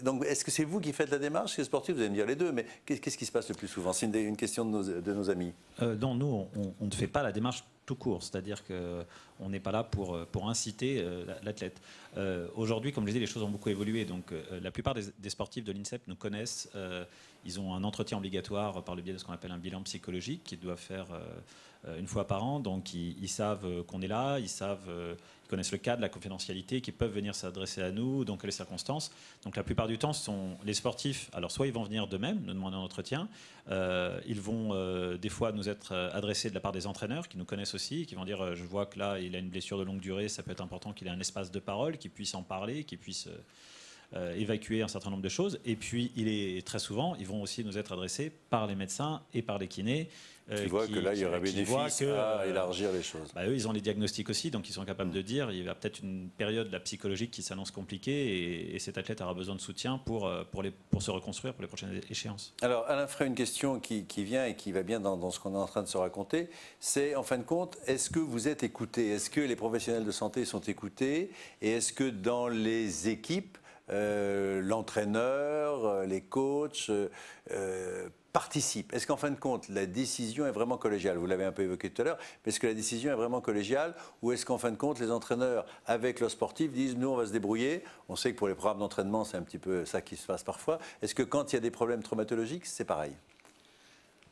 Donc est-ce que c'est vous qui faites la démarche? Les sportifs, vous allez me dire les deux, mais qu'est-ce qui se passe le plus souvent? C'est une question de nos amis. Non, nous on ne fait pas la démarche tout court, c'est-à-dire qu'on n'est pas là pour inciter l'athlète. Aujourd'hui, comme je disais, les choses ont beaucoup évolué, donc la plupart des sportifs de l'INSEP nous connaissent, ils ont un entretien obligatoire par le biais de ce qu'on appelle un bilan psychologique qu'ils doivent faire une fois par an, donc ils savent qu'on est là, ils connaissent le cadre, la confidentialité, qu'ils peuvent venir s'adresser à nous, dans quelles circonstances. Donc la plupart du temps, ce sont les sportifs, alors soit ils vont venir d'eux-mêmes, nous demander un entretien, ils vont des fois nous être adressés de la part des entraîneurs qui nous connaissent aussi, qui vont dire je vois que là il a une blessure de longue durée, ça peut être important qu'il ait un espace de parole, qu'il puisse en parler, qu'il puisse évacuer un certain nombre de choses. Et puis très souvent, ils vont aussi nous être adressés par les médecins et par les kinés. Qui voient que là, il y aurait bénéfice à élargir les choses. Eux, ils ont les diagnostics aussi, donc ils sont capables de dire il y a peut-être une période psychologique qui s'annonce compliquée et cet athlète aura besoin de soutien pour se reconstruire pour les prochaines échéances. Alors, Alain Frey, une question qui vient et qui va bien dans ce qu'on est en train de se raconter, c'est en fin de compte, est-ce que vous êtes écoutés? Est-ce que les professionnels de santé sont écoutés? Et est-ce que dans les équipes, l'entraîneur, les coachs participent? Est-ce qu'en fin de compte, la décision est vraiment collégiale? Vous l'avez un peu évoqué tout à l'heure, mais est-ce que la décision est vraiment collégiale? Ou est-ce qu'en fin de compte, les entraîneurs, avec leurs sportifs, disent nous, on va se débrouiller? On sait que pour les programmes d'entraînement, c'est un petit peu ça qui se passe parfois. Est-ce que quand il y a des problèmes traumatologiques, c'est pareil?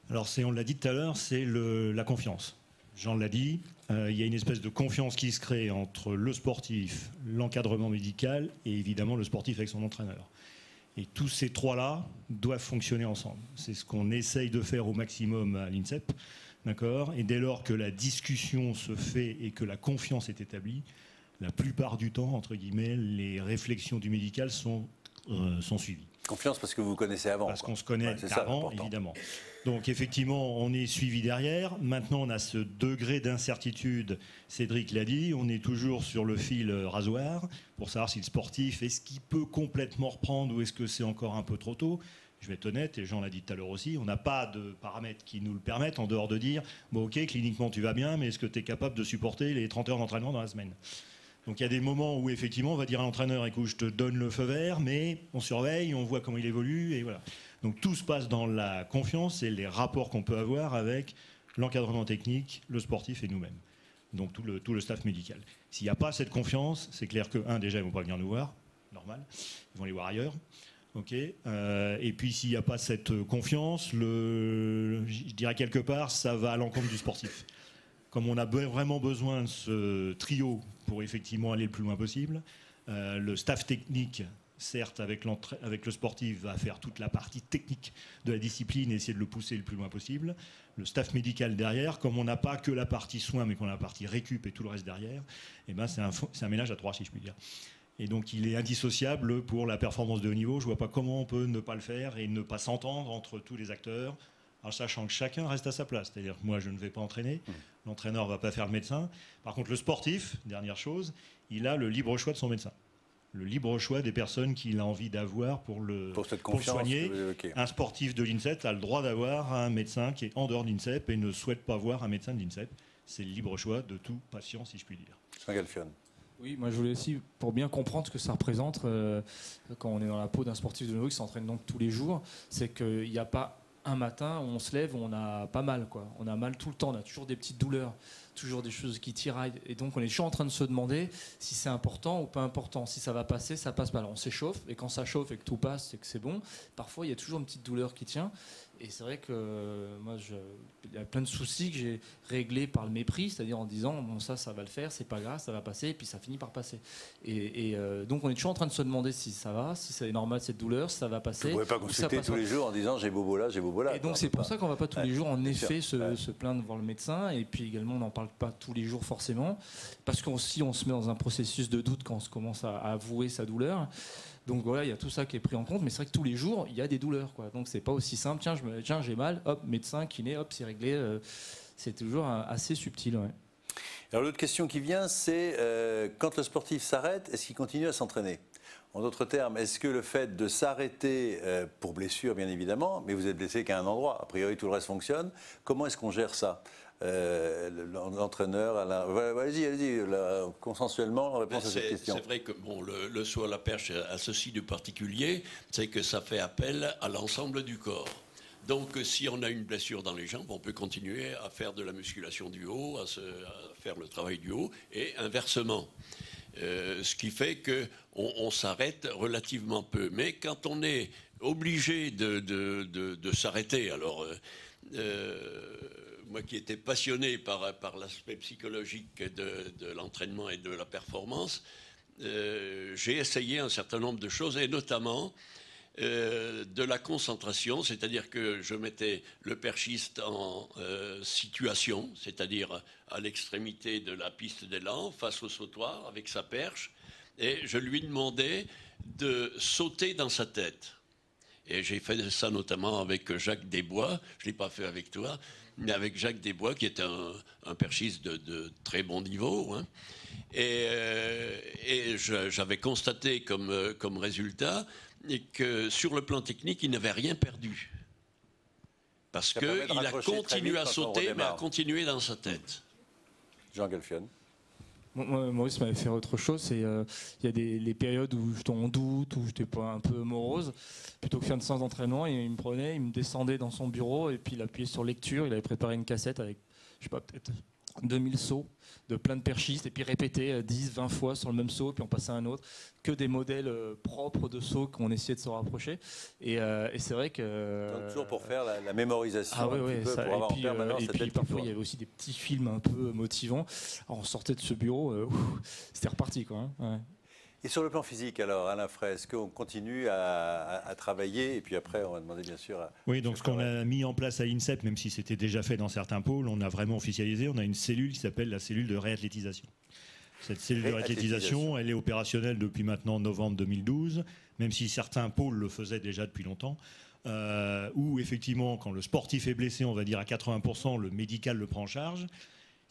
Alors, on l'a dit tout à l'heure, c'est la confiance. Jean l'a dit, il y a une espèce de confiance qui se crée entre le sportif, l'encadrement médical et évidemment le sportif avec son entraîneur. Et tous ces trois-là doivent fonctionner ensemble. C'est ce qu'on essaye de faire au maximum à l'INSEP. D'accord ? Et dès lors que la discussion se fait et que la confiance est établie, la plupart du temps, entre guillemets, les réflexions du médical sont suivies. Confiance parce que vous vous connaissez avant. Parce qu'on se connaît avant, évidemment. Donc effectivement, on est suivi derrière. Maintenant, on a ce degré d'incertitude. Cédric l'a dit, on est toujours sur le fil rasoir pour savoir si le sportif, est-ce qu'il peut complètement reprendre ou est-ce que c'est encore un peu trop tôt. Je vais être honnête, et Jean l'a dit tout à l'heure aussi, on n'a pas de paramètres qui nous le permettent en dehors de dire bon, ok, cliniquement tu vas bien, mais est-ce que tu es capable de supporter les 30 heures d'entraînement dans la semaine? Donc il y a des moments où effectivement on va dire à l'entraîneur écoute, je te donne le feu vert, mais on surveille, on voit comment il évolue et voilà. Donc tout se passe dans la confiance et les rapports qu'on peut avoir avec l'encadrement technique, le sportif et nous-mêmes. Donc tout le staff médical. S'il n'y a pas cette confiance, c'est clair que déjà ils vont pas venir nous voir, normal, ils vont les voir ailleurs. Ok. Et puis s'il n'y a pas cette confiance, je dirais quelque part, ça va à l'encontre du sportif. Comme on a vraiment besoin de ce trio pour effectivement aller le plus loin possible, le staff technique, certes, avec le sportif, va faire toute la partie technique de la discipline et essayer de le pousser le plus loin possible. Le staff médical derrière, comme on n'a pas que la partie soins, mais qu'on a la partie récup et tout le reste derrière, eh ben c'est un ménage à trois, si je puis dire. Et donc, il est indissociable pour la performance de haut niveau. Je ne vois pas comment on peut ne pas le faire et ne pas s'entendre entre tous les acteurs, en sachant que chacun reste à sa place. C'est-à-dire que moi, je ne vais pas entraîner, l'entraîneur ne va pas faire le médecin. Par contre, le sportif, dernière chose, il a le libre choix de son médecin. Le libre choix des personnes qu'il a envie d'avoir pour le soigner. Un sportif de l'INSEP a le droit d'avoir un médecin qui est en dehors de l'INSEP et ne souhaite pas voir un médecin de l'INSEP. C'est le libre choix de tout patient, si je puis dire. Jean-Galfion. Oui, moi je voulais aussi, pour bien comprendre ce que ça représente quand on est dans la peau d'un sportif de haut niveau qui s'entraîne donc tous les jours, c'est qu'il n'y a pas un matin où on se lève où on a pas mal, quoi. On a mal tout le temps, on a toujours des petites douleurs, toujours des choses qui tiraillent. Et donc on est toujours en train de se demander si c'est important ou pas important. Si ça va passer, ça passe pas. Alors on s'échauffe, et quand ça chauffe et que tout passe, c'est que c'est bon. Parfois il y a toujours une petite douleur qui tient. Et c'est vrai que moi, il y a plein de soucis que j'ai réglés par le mépris, c'est-à-dire en disant bon, ça va le faire, c'est pas grave, ça va passer, et puis ça finit par passer. Et donc on est toujours en train de se demander si ça va, si c'est normal cette douleur, si ça va passer. Vous ne pouvez pas consulter tous les jours en disant j'ai bobo là, j'ai bobo là. Et donc c'est pour ça qu'on ne va pas tous les jours en effet se plaindre devant le médecin, et puis également on n'en parle pas tous les jours forcément, parce qu'aussi on se met dans un processus de doute quand on commence à avouer sa douleur. Donc voilà, il y a tout ça qui est pris en compte, mais c'est vrai que tous les jours, il y a des douleurs, quoi. Donc c'est pas aussi simple, tiens, j'ai mal, hop, médecin, kiné, hop, c'est réglé. C'est toujours assez subtil. Ouais. Alors l'autre question qui vient, c'est quand le sportif s'arrête, est-ce qu'il continue à s'entraîner ? En d'autres termes, est-ce que le fait de s'arrêter pour blessure, bien évidemment, mais vous êtes blessé qu'à un endroit, a priori tout le reste fonctionne, comment est-ce qu'on gère ça ? L'entraîneur, allez-y, consensuellement, en réponse à cette question. C'est vrai que bon, le saut à la perche a ceci de particulier, c'est que ça fait appel à l'ensemble du corps. Donc si on a une blessure dans les jambes, on peut continuer à faire de la musculation du haut, à faire le travail du haut, et inversement. Ce qui fait qu'on s'arrête relativement peu. Mais quand on est obligé de s'arrêter, alors... moi qui étais passionné par l'aspect psychologique de l'entraînement et de la performance, j'ai essayé un certain nombre de choses, et notamment de la concentration, c'est-à-dire que je mettais le perchiste en situation, c'est-à-dire à l'extrémité de la piste d'élan, face au sautoir, avec sa perche, et je lui demandais de sauter dans sa tête. Et j'ai fait ça notamment avec Jacques Desbois, je ne l'ai pas fait avec toi, mais avec Jacques Desbois, qui est un perchiste de très bon niveau. Hein. Et j'avais constaté comme résultat que sur le plan technique, il n'avait rien perdu. Parce qu'il a continué à sauter, mais a continué dans sa tête. Jean-Galfion. Maurice m'avait fait autre chose, c'est il y a des périodes où j'étais en doute, où j'étais un peu morose, plutôt que faire une séance d'entraînement, il me prenait, il me descendait dans son bureau et puis il appuyait sur lecture, il avait préparé une cassette avec, je sais pas, peut-être 2000 sauts de plein de perchistes, et puis répéter 10, 20 fois sur le même saut, puis on passait à un autre, que des modèles propres de sauts qu'on essayait de se rapprocher, et c'est vrai que... Donc, toujours pour faire la mémorisation, pour avoir en permanence cette tête. Et puis parfois il y avait aussi des petits films un peu motivants. Alors, on sortait de ce bureau, c'était reparti, quoi. Hein, ouais. Et sur le plan physique, alors, Alain Frey, est-ce qu'on continue à travailler? Et puis après, on va demander bien sûr... Oui, donc ce qu'on a mis en place à l'INSEP, même si c'était déjà fait dans certains pôles, on a vraiment officialisé, on a une cellule qui s'appelle la cellule de réathlétisation. Cette cellule de réathlétisation, elle est opérationnelle depuis maintenant novembre 2012, même si certains pôles le faisaient déjà depuis longtemps, où effectivement, quand le sportif est blessé, on va dire à 80%, le médical le prend en charge.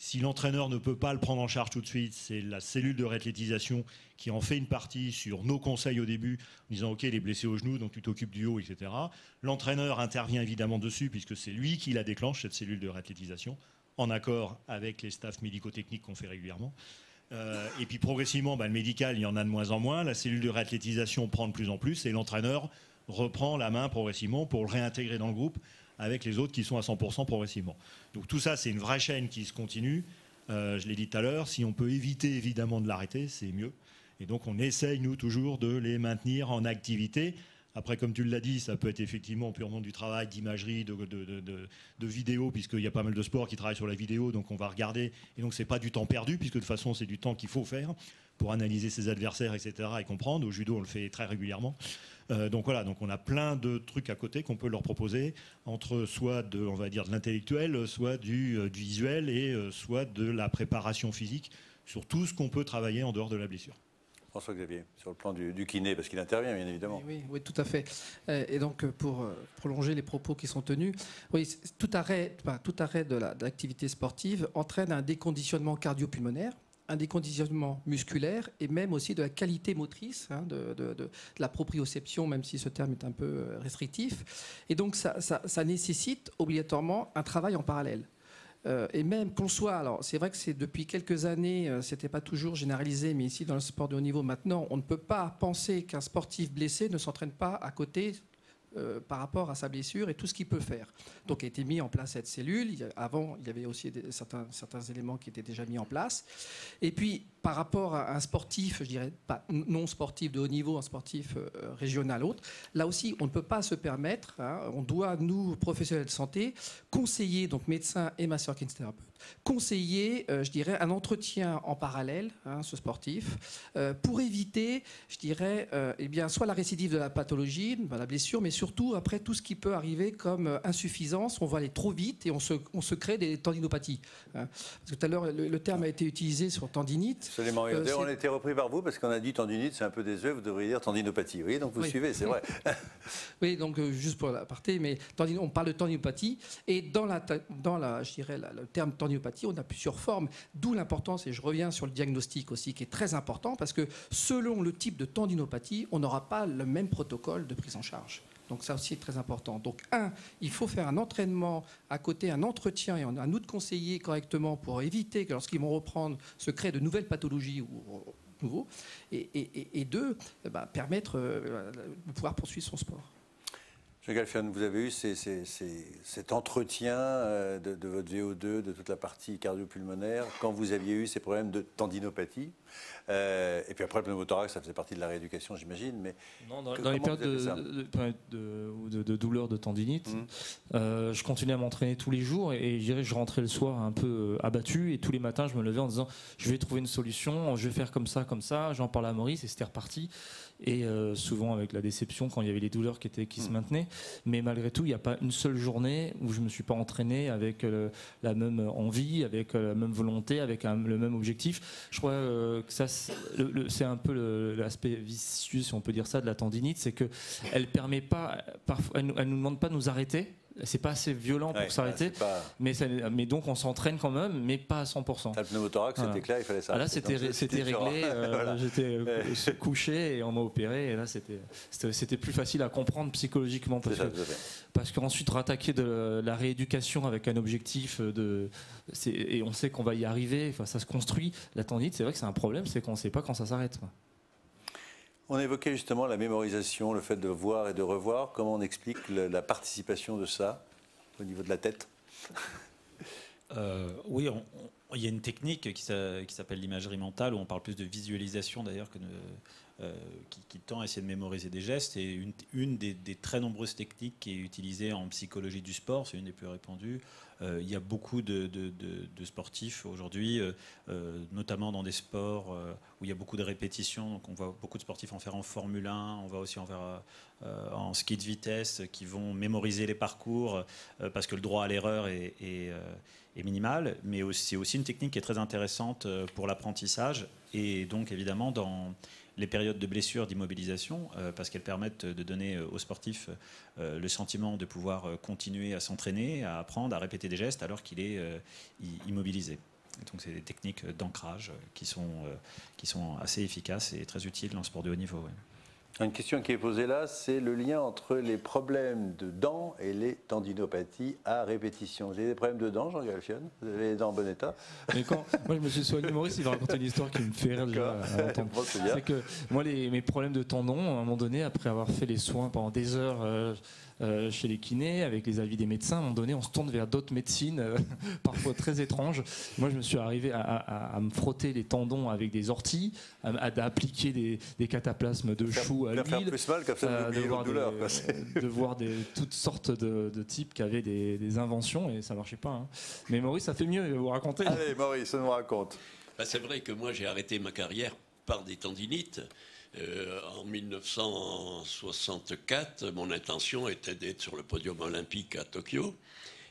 Si l'entraîneur ne peut pas le prendre en charge tout de suite, c'est la cellule de réathlétisation qui en fait une partie sur nos conseils au début, en disant « Ok, il est blessé au genou, donc tu t'occupes du haut, etc. » L'entraîneur intervient évidemment dessus, puisque c'est lui qui la déclenche, cette cellule de réathlétisation, en accord avec les staffs médico-techniques qu'on fait régulièrement. Et puis progressivement, le médical, il y en a de moins en moins, la cellule de réathlétisation prend de plus en plus, et l'entraîneur reprend la main progressivement pour le réintégrer dans le groupe, avec les autres qui sont à 100% progressivement. Donc tout ça, c'est une vraie chaîne qui se continue. Je l'ai dit tout à l'heure, si on peut éviter évidemment de l'arrêter, c'est mieux. Et donc on essaye, nous, toujours de les maintenir en activité, Après, comme tu l'as dit, ça peut être effectivement purement du travail, d'imagerie, de vidéo, puisqu'il y a pas mal de sports qui travaillent sur la vidéo, donc on va regarder. Et donc, c'est pas du temps perdu, puisque de toute façon, c'est du temps qu'il faut faire pour analyser ses adversaires, etc., et comprendre. Au judo, on le fait très régulièrement. Donc voilà, donc on a plein de trucs à côté qu'on peut leur proposer, entre soit on va dire de l'intellectuel, soit du visuel, et soit de la préparation physique, sur tout ce qu'on peut travailler en dehors de la blessure. François-Xavier, sur le plan du kiné, parce qu'il intervient, bien évidemment. Oui, tout à fait. Et donc, pour prolonger les propos qui sont tenus, oui, tout arrêt de l'activité sportive entraîne un déconditionnement cardio-pulmonaire, un déconditionnement musculaire et même aussi de la qualité motrice, de la proprioception, même si ce terme est un peu restrictif. Et donc, ça nécessite obligatoirement un travail en parallèle. Et même qu'on soit, alors c'est vrai que c'est depuis quelques années, c'était pas toujours généralisé, mais ici dans le sport de haut niveau maintenant, on ne peut pas penser qu'un sportif blessé ne s'entraîne pas à côté par rapport à sa blessure et tout ce qu'il peut faire. Donc a été mis en place cette cellule. Avant, il y avait aussi certains éléments qui étaient déjà mis en place. Et puis, par rapport à un sportif, je dirais pas non sportif de haut niveau, un sportif régional autre, là aussi, on ne peut pas se permettre, on doit, nous, professionnels de santé, conseiller, donc médecins et masseurs-kinésithérapeutes, conseiller, je dirais, un entretien en parallèle, ce sportif, pour éviter, je dirais, soit la récidive de la pathologie, la blessure, mais surtout après tout ce qui peut arriver comme insuffisance. On va aller trop vite et on se crée des tendinopathies. Parce que tout à l'heure, le terme a été utilisé sur tendinite. Absolument. On a été repris par vous parce qu'on a dit tendinite, c'est un peu désuet, vous devriez dire tendinopathie. Vous voyez, donc vous suivez, c'est vrai. Oui, donc juste pour l'aparté, mais on parle de tendinopathie et dans je dirais, le terme tendinopathie, on a plusieurs formes, d'où l'importance, et je reviens sur le diagnostic aussi, qui est très important parce que selon le type de tendinopathie, on n'aura pas le même protocole de prise en charge. Donc ça aussi est très important. Donc il faut faire un entraînement à côté, un entretien et à nous de conseiller correctement pour éviter que lorsqu'ils vont reprendre, se créent de nouvelles pathologies ou nouveaux. Et deux, permettre de pouvoir poursuivre son sport. Jean Galfion, vous avez eu cet entretien de votre VO2, de toute la partie cardio-pulmonaire, quand vous aviez eu ces problèmes de tendinopathie. Et puis après, le pneumothorax, ça faisait partie de la rééducation, j'imagine. Mais non, dans les périodes de douleur de tendinite, je continuais à m'entraîner tous les jours et je rentrais le soir un peu abattu. Et tous les matins, je me levais en disant je vais trouver une solution, je vais faire comme ça. J'en parlais à Maurice et c'était reparti. Et souvent avec la déception quand il y avait les douleurs qui se maintenaient. Mais malgré tout, il n'y a pas une seule journée où je ne me suis pas entraîné avec la même envie, avec la même volonté, avec le même objectif. Je crois que ça, c'est un peu l'aspect vicieux, si on peut dire ça, de la tendinite, c'est qu'elle permet pas, parfois, elle nous demande pas de nous arrêter. C'est pas assez violent pour s'arrêter, mais donc on s'entraîne quand même, mais pas à 100%. Le pneumothorax, c'était clair, il fallait ça. Là, c'était réglé, j'étais couché et on m'a opéré, et là, c'était plus facile à comprendre psychologiquement. Parce qu'ensuite, rattaquer de la rééducation avec un objectif, et on sait qu'on va y arriver, ça se construit. La tendinite, c'est vrai que c'est un problème, c'est qu'on ne sait pas quand ça s'arrête. On évoquait justement la mémorisation, le fait de voir et de revoir. Comment on explique la participation de ça au niveau de la tête? Oui, il y a une technique qui s'appelle l'imagerie mentale, où on parle plus de visualisation d'ailleurs qui tend à essayer de mémoriser des gestes. Et une des très nombreuses techniques qui est utilisée en psychologie du sport, c'est une des plus répandues. Il y a beaucoup de sportifs aujourd'hui, notamment dans des sports où il y a beaucoup de répétitions. Donc on voit beaucoup de sportifs en faire en Formule 1, on va aussi en faire en ski de vitesse, qui vont mémoriser les parcours parce que le droit à l'erreur est minimal. Mais c'est aussi une technique qui est très intéressante pour l'apprentissage et donc évidemment dans les périodes de blessure, d'immobilisation, parce qu'elles permettent de donner aux sportifs le sentiment de pouvoir continuer à s'entraîner, à apprendre, à répéter des gestes alors qu'il est immobilisé. Et donc c'est des techniques d'ancrage qui sont assez efficaces et très utiles dans le sport de haut niveau. Ouais. Une question qui est posée là, c'est le lien entre les problèmes de dents et les tendinopathies à répétition. Vous avez des problèmes de dents, Jean Galfion? Vous avez les dents en bon état? Mais moi je me suis soigné, Maurice, il va raconter une histoire qui me fait rire déjà à entendre. C'est que moi mes problèmes de tendons, à un moment donné, après avoir fait les soins pendant des heures, chez les kinés, avec les avis des médecins. À un moment donné, on se tourne vers d'autres médecines, parfois très étranges. Moi, je me suis arrivé à me frotter les tendons avec des orties, à appliquer des cataplasmes de chou à l'huile. Faire plus mal comme ça, de voir toutes sortes de types qui avaient des inventions, et ça marchait pas. Hein. Mais Maurice, ça fait mieux, il va vous raconter. Allez, Maurice, ça nous raconte. C'est vrai que moi, j'ai arrêté ma carrière par des tendinites. En 1964, mon intention était d'être sur le podium olympique à Tokyo.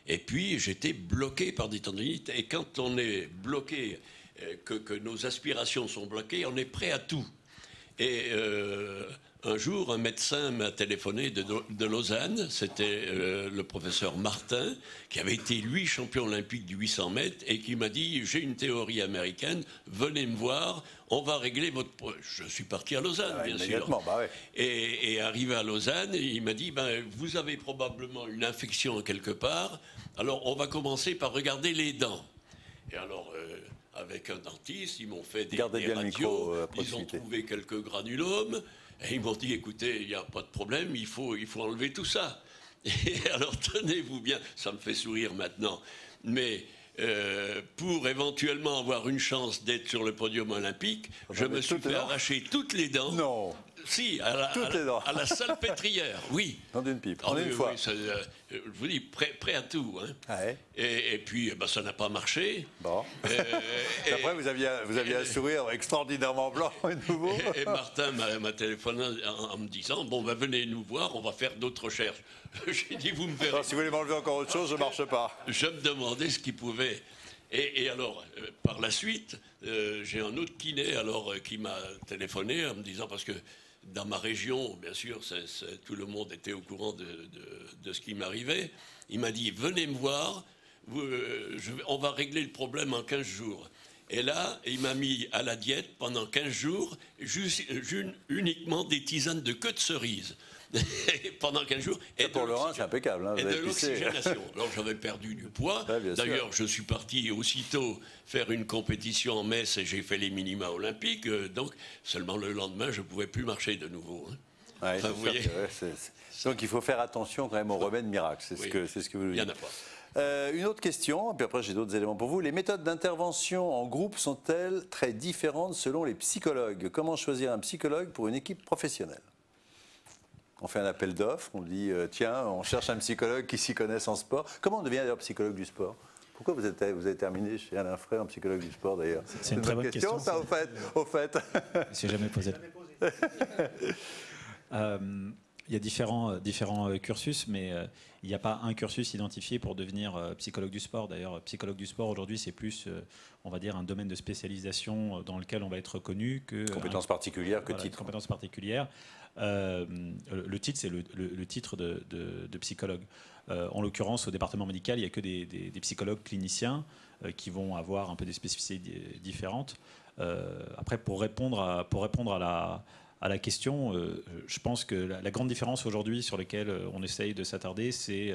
Et puis, j'étais bloqué par des tendinites. Et quand on est bloqué, que nos aspirations sont bloquées, on est prêt à tout. Et un jour, un médecin m'a téléphoné de Lausanne. C'était le professeur Martin, qui avait été, lui, champion olympique du 800 mètres, et qui m'a dit « J'ai une théorie américaine, venez me voir, on va régler votre... » Je suis parti à Lausanne, bien sûr. Bah ouais. Et arrivé à Lausanne, il m'a dit « Vous avez probablement une infection quelque part, alors on va commencer par regarder les dents. » Et alors... avec un dentiste, ils m'ont fait des radios, ils ont trouvé quelques granulomes, et ils m'ont dit, écoutez, il n'y a pas de problème, il faut enlever tout ça. Et alors, tenez-vous bien, ça me fait sourire maintenant, mais pour éventuellement avoir une chance d'être sur le podium olympique, je me suis fait arracher toutes les dents. Non. Si, à la salpêtrière, oui. Dans une pipe, en une fois. Oui, je vous dis, prêt à tout. Hein. Ah ouais. Et puis, ça n'a pas marché. Bon. Après, vous aviez un sourire extraordinairement blanc et nouveau. Et Martin m'a téléphoné en me disant, bon, venez nous voir, on va faire d'autres recherches. J'ai dit, vous me verrez. Alors, si vous voulez m'enlever encore autre chose, je ne marche pas. Je me demandais ce qu'il pouvait. Et alors, par la suite, j'ai un autre kiné qui m'a téléphoné en me disant, parce que dans ma région, bien sûr, tout le monde était au courant de ce qui m'arrivait. Il m'a dit, venez me voir, on va régler le problème en 15 jours. Et là, il m'a mis à la diète pendant 15 jours, uniquement des tisanes de queue de cerise. Pendant 15 jours. Et pour le rein, c'est impeccable. Hein, et de l'oxygénation. Alors j'avais perdu du poids. Ouais, d'ailleurs, je suis parti aussitôt faire une compétition en Metz et j'ai fait les minima olympiques. Donc seulement le lendemain, je ne pouvais plus marcher de nouveau. Hein. Ouais, enfin, vous voyez. Donc il faut faire attention quand même aux remèdes miracles. C'est ce que vous dites. Il n'y en a pas. Une autre question, puis après j'ai d'autres éléments pour vous. Les méthodes d'intervention en groupe sont-elles très différentes selon les psychologues? Comment choisir un psychologue pour une équipe professionnelle? On fait un appel d'offres, on dit tiens, on cherche un psychologue qui s'y connaisse en sport. Comment on devient d'ailleurs psychologue du sport? Pourquoi vous avez terminé chez Alain Frey en psychologue du sport d'ailleurs? C'est une très bonne question, ça, au fait. Je ne suis jamais posé. Il y a différents cursus, mais il n'y a pas un cursus identifié pour devenir psychologue du sport. D'ailleurs, psychologue du sport, aujourd'hui, c'est plus, on va dire, un domaine de spécialisation dans lequel on va être reconnu que... Compétences particulières que titre. Compétences particulières. Le titre, c'est le titre de psychologue. En l'occurrence, au département médical, il n'y a que des psychologues cliniciens qui vont avoir un peu des spécificités différentes. Après, pour répondre à la question, je pense que la grande différence aujourd'hui sur laquelle on essaye de s'attarder, c'est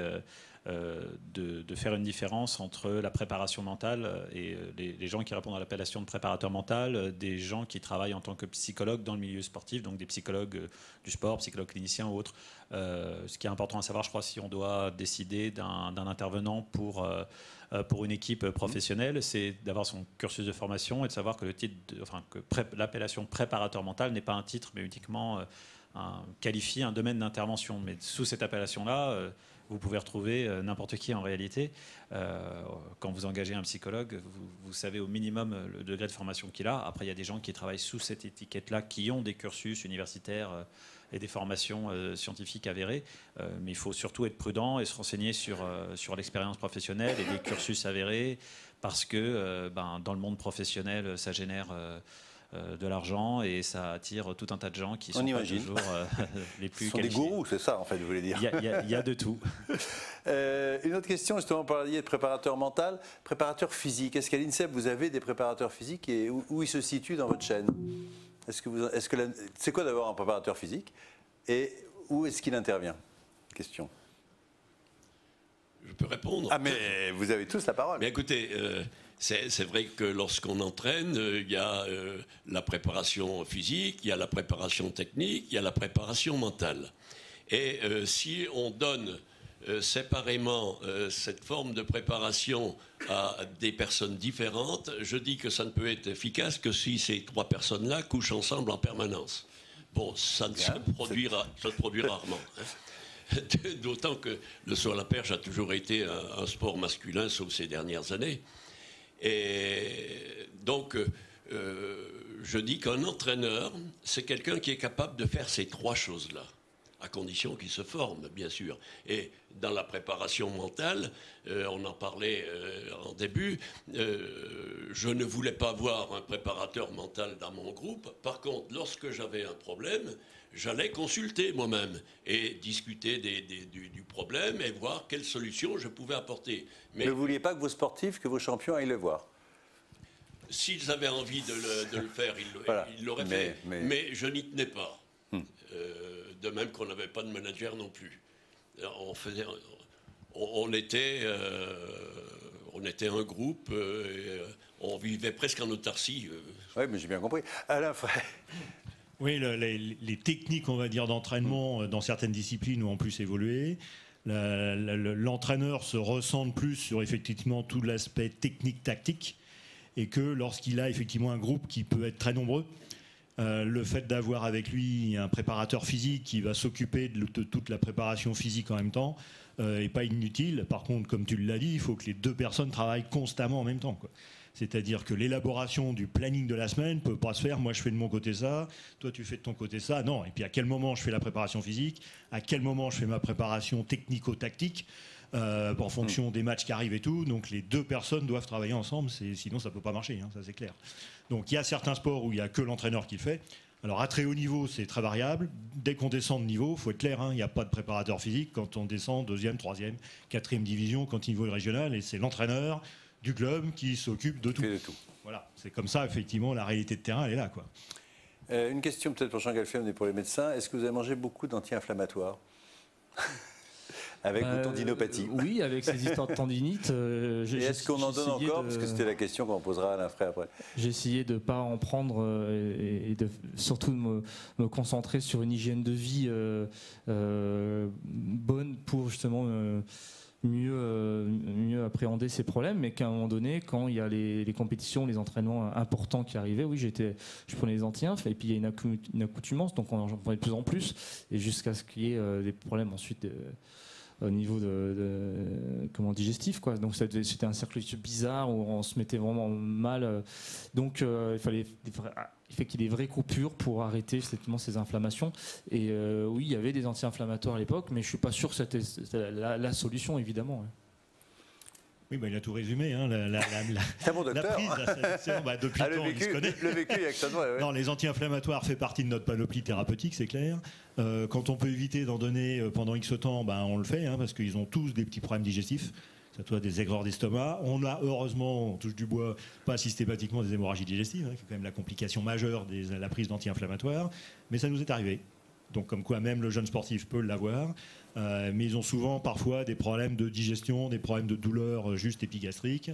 de faire une différence entre la préparation mentale et les gens qui répondent à l'appellation de préparateur mental, des gens qui travaillent en tant que psychologue dans le milieu sportif, donc des psychologues du sport, psychologues cliniciens ou autres. Ce qui est important à savoir, je crois, si on doit décider d'un intervenant pour une équipe professionnelle, c'est d'avoir son cursus de formation et de savoir que l'appellation préparateur mental n'est pas un titre, mais uniquement qualifier un domaine d'intervention. Mais sous cette appellation-là, vous pouvez retrouver n'importe qui en réalité. Quand vous engagez un psychologue, vous savez au minimum le degré de formation qu'il a. Après, il y a des gens qui travaillent sous cette étiquette-là, qui ont des cursus universitaires et des formations scientifiques avérées. Mais il faut surtout être prudent et se renseigner sur l'expérience professionnelle et des cursus avérés, parce que dans le monde professionnel, ça génère... de l'argent et ça attire tout un tas de gens qui sont pas toujours les plus qualifiés. Ce sont des gourous, c'est ça en fait, vous voulez dire. Il y a de tout. Une autre question, justement, on parlait de préparateur mental, préparateur physique. Est-ce qu'à l'INSEP, vous avez des préparateurs physiques et où ils se situent dans votre chaîne? C'est quoi d'abord un préparateur physique et où est-ce qu'il intervient? Question. Je peux répondre. Ah mais vous avez tous la parole. Mais écoutez... c'est vrai que lorsqu'on entraîne, il y a la préparation physique, il y a la préparation technique, il y a la préparation mentale. Et si on donne séparément cette forme de préparation à des personnes différentes, je dis que ça ne peut être efficace que si ces 3 personnes-là couchent ensemble en permanence. Bon, ça ne se produit rarement. Hein. D'autant que le saut à la perche a toujours été un sport masculin, sauf ces dernières années. Et donc, je dis qu'un entraîneur, c'est quelqu'un qui est capable de faire ces 3 choses-là, à condition qu'il se forme, bien sûr. Et dans la préparation mentale, on en parlait en début, je ne voulais pas avoir un préparateur mental dans mon groupe. Par contre, lorsque j'avais un problème, j'allais consulter moi-même et discuter du problème et voir quelles solutions je pouvais apporter. Mais vous ne vouliez pas que vos sportifs, que vos champions aillent le voir? S'ils avaient envie de le faire, ils l'auraient fait. Mais je n'y tenais pas. De même qu'on n'avait pas de manager non plus. On était un groupe, et on vivait presque en autarcie. Oui, mais j'ai bien compris. Alain Frey. Oui, les techniques, on va dire, d'entraînement dans certaines disciplines ont en plus évolué. L'entraîneur se ressente plus sur effectivement tout l'aspect technique-tactique, et que lorsqu'il a effectivement un groupe qui peut être très nombreux, le fait d'avoir avec lui un préparateur physique qui va s'occuper de toute la préparation physique en même temps n'est pas inutile. Par contre, comme tu l'as dit, il faut que les 2 personnes travaillent constamment en même temps, quoi. C'est-à-dire que l'élaboration du planning de la semaine ne peut pas se faire, moi je fais de mon côté ça, toi tu fais de ton côté ça, non. Et puis à quel moment je fais la préparation physique, à quel moment je fais ma préparation technico-tactique, en fonction des matchs qui arrivent et tout. Donc les 2 personnes doivent travailler ensemble, sinon ça ne peut pas marcher, hein, ça c'est clair. Donc il y a certains sports où il n'y a que l'entraîneur qui le fait. Alors à très haut niveau, c'est très variable. Dès qu'on descend de niveau, il faut être clair, hein, il n'y a pas de préparateur physique quand on descend 2e, 3e, 4e division, quand il niveau régional, et c'est l'entraîneur du club qui s'occupe de tout. Voilà, c'est comme ça, effectivement, la réalité de terrain, elle est là, quoi. Une question peut-être pour Jean Galfem et pour les médecins. Est-ce que vous avez mangé beaucoup d'anti-inflammatoires avec vos tendinopathie? Oui, avec ces histoires de tendinite. Et est-ce qu'on en donne encore? Parce que c'était la question qu'on posera à Alain Frey après. J'ai essayé de ne pas en prendre et de surtout me concentrer sur une hygiène de vie bonne pour justement mieux appréhender ces problèmes, mais qu'à un moment donné, quand il y a les compétitions, les entraînements importants qui arrivaient, oui, je prenais les anti-inf, et puis il y a une accoutumance, donc j'en prenais de plus en plus, et jusqu'à ce qu'il y ait des problèmes ensuite au niveau digestif, quoi. Donc c'était un cercle bizarre où on se mettait vraiment mal. Donc il fallait qu'il y ait des vraies coupures pour arrêter justement ces inflammations. Et oui, il y avait des anti-inflammatoires à l'époque, mais je suis pas sûr que c'était la solution, évidemment. Ouais. Oui, bah, il a tout résumé. Hein, c'est mon docteur. La prise, depuis le temps, il se connaît. Le vécu avec ça, ouais. Non, les anti-inflammatoires fait partie de notre panoplie thérapeutique, c'est clair. Quand on peut éviter d'en donner pendant X temps, on le fait, hein, parce qu'ils ont tous des petits problèmes digestifs. Que ce soit des aigreurs d'estomac. On a, heureusement, on touche du bois, pas systématiquement des hémorragies digestives, hein, qui est quand même la complication majeure de la prise d'anti-inflammatoires. Mais ça nous est arrivé. Donc comme quoi même le jeune sportif peut l'avoir, mais ils ont souvent parfois des problèmes de digestion, des problèmes de douleur juste épigastriques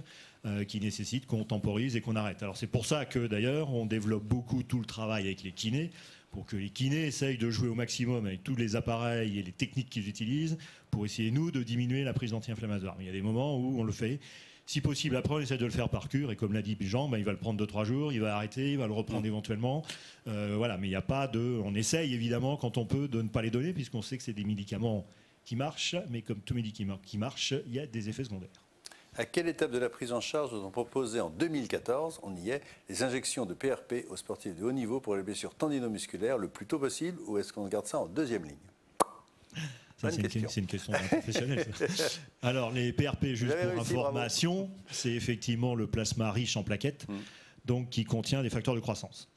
qui nécessitent qu'on temporise et qu'on arrête. Alors c'est pour ça que d'ailleurs on développe beaucoup tout le travail avec les kinés, pour que les kinés essayent de jouer au maximum avec tous les appareils et les techniques qu'ils utilisent pour essayer nous de diminuer la prise d'anti-inflammatoires. Mais il y a des moments où on le fait. Si possible, après, on essaie de le faire par cure. Et comme l'a dit Jean, il va le prendre 2-3 jours, il va arrêter, il va le reprendre éventuellement. Voilà, mais il n'y a pas de... On essaye, évidemment, quand on peut, de ne pas les donner, puisqu'on sait que c'est des médicaments qui marchent. Mais comme tout médicament qui marche, il y a des effets secondaires. À quelle étape de la prise en charge vous ont proposé en 2014, on y est, les injections de PRP aux sportifs de haut niveau pour les blessures tendinomusculaires le plus tôt possible, ou est-ce qu'on garde ça en 2e ligne? C'est une question d'un professionnel. Alors, les PRP, juste pour information, c'est effectivement le plasma riche en plaquettes, donc qui contient des facteurs de croissance.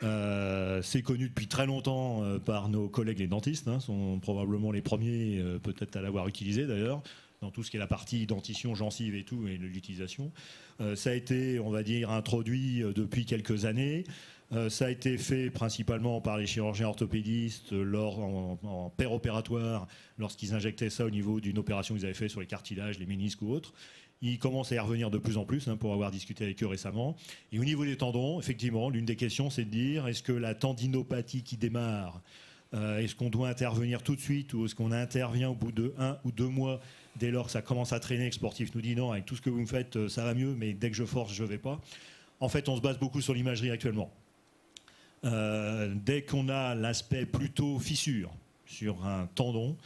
C'est connu depuis très longtemps par nos collègues les dentistes, hein, sont probablement les premiers peut-être à l'avoir utilisé d'ailleurs, dans tout ce qui est la partie dentition, gencive et tout, et l'utilisation. Ça a été, on va dire, introduit depuis quelques années. Ça a été fait principalement par les chirurgiens orthopédistes en péropératoire, lorsqu'ils injectaient ça au niveau d'une opération qu'ils avaient fait sur les cartilages, les ménisques ou autres. Ils commencent à y revenir de plus en plus, hein, pour avoir discuté avec eux récemment. Et au niveau des tendons, effectivement, l'une des questions, c'est de dire, est-ce que la tendinopathie qui démarre Est-ce qu'on doit intervenir tout de suite ou est-ce qu'on intervient au bout de 1 ou 2 mois dès lors que ça commence à traîner, que le sportif nous dit non, avec tout ce que vous me faites, ça va mieux, mais dès que je force, je ne vais pas. En fait, on se base beaucoup sur l'imagerie actuellement. Dès qu'on a l'aspect plutôt fissure sur un tendon,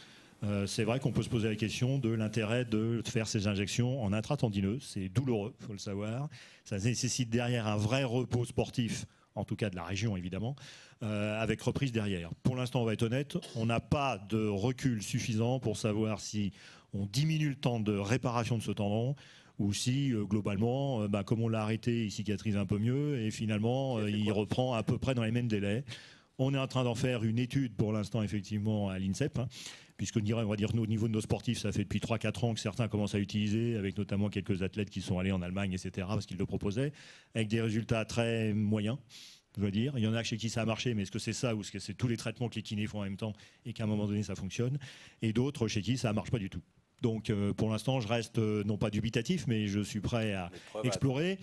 c'est vrai qu'on peut se poser la question de l'intérêt de faire ces injections en intratendineuse. C'est douloureux, il faut le savoir. Ça nécessite derrière un vrai repos sportif, en tout cas de la région évidemment, avec reprise derrière. Pour l'instant, on va être honnête, on n'a pas de recul suffisant pour savoir si on diminue le temps de réparation de ce tendon ou si globalement, comme on l'a arrêté, il cicatrise un peu mieux et finalement il reprend à peu près dans les mêmes délais. On est en train d'en faire une étude pour l'instant effectivement à l'INSEP, puisqu'on dirait, on va dire, au niveau de nos sportifs, ça fait depuis 3-4 ans que certains commencent à utiliser, avec notamment quelques athlètes qui sont allés en Allemagne, etc., parce qu'ils le proposaient, avec des résultats très moyens. Je dois dire, il y en a chez qui ça a marché, mais est-ce que c'est ça ou est-ce que c'est tous les traitements que les kinés font en même temps et qu'à un moment donné ça fonctionne, et d'autres chez qui ça ne marche pas du tout. Donc pour l'instant, je reste non pas dubitatif, mais je suis prêt à explorer.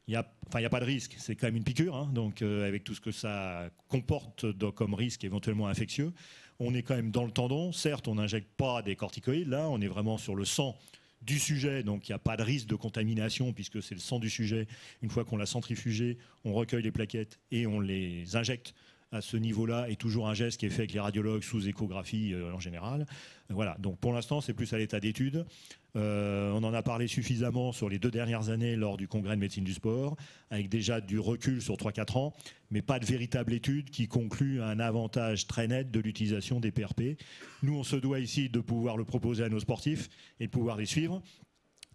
Il n'y a pas de risque, c'est quand même une piqûre, donc avec tout ce que ça comporte comme risque éventuellement infectieux. On est quand même dans le tendon, certes on n'injecte pas des corticoïdes, là on est vraiment sur le sang du sujet, donc il n'y a pas de risque de contamination puisque c'est le sang du sujet. Une fois qu'on l'a centrifugé, on recueille les plaquettes et on les injecte à ce niveau-là, et toujours un geste qui est fait avec les radiologues sous échographie en général. Voilà, donc pour l'instant c'est plus à l'état d'étude. On en a parlé suffisamment sur les 2 dernières années lors du congrès de médecine du sport, avec déjà du recul sur 3-4 ans, mais pas de véritable étude qui conclut un avantage très net de l'utilisation des PRP. Nous, on se doit ici de pouvoir le proposer à nos sportifs et de pouvoir les suivre,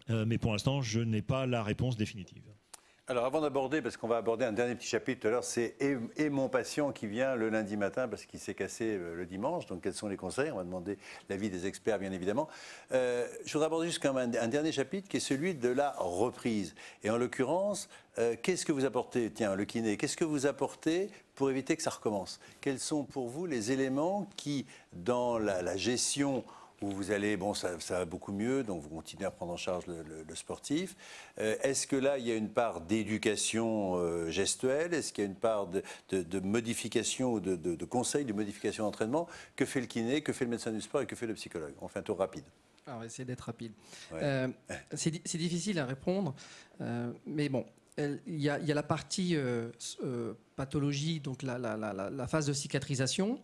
mais pour l'instant, je n'ai pas la réponse définitive. Alors avant d'aborder, parce qu'on va aborder un dernier petit chapitre tout à l'heure, c'est et mon patient qui vient le lundi matin parce qu'il s'est cassé le dimanche, donc quels sont les conseils? On va demander l'avis des experts bien évidemment. Je voudrais aborder juste quand même un dernier chapitre qui est celui de la reprise. Et en l'occurrence, qu'est-ce que vous apportez, tiens le kiné, qu'est-ce que vous apportez pour éviter que ça recommence? Quels sont pour vous les éléments qui, dans la gestion où vous allez, bon, ça va beaucoup mieux, donc vous continuez à prendre en charge le sportif. Est-ce que là, il y a une part d'éducation gestuelle? Est-ce qu'il y a une part de modification ou de conseils, de modification d'entraînement? Que fait le kiné, que fait le médecin du sport et que fait le psychologue? On fait un tour rapide. Alors, on va essayer d'être rapide. Ouais. C'est difficile à répondre, mais bon. Il y a la partie pathologie, donc la phase de cicatrisation.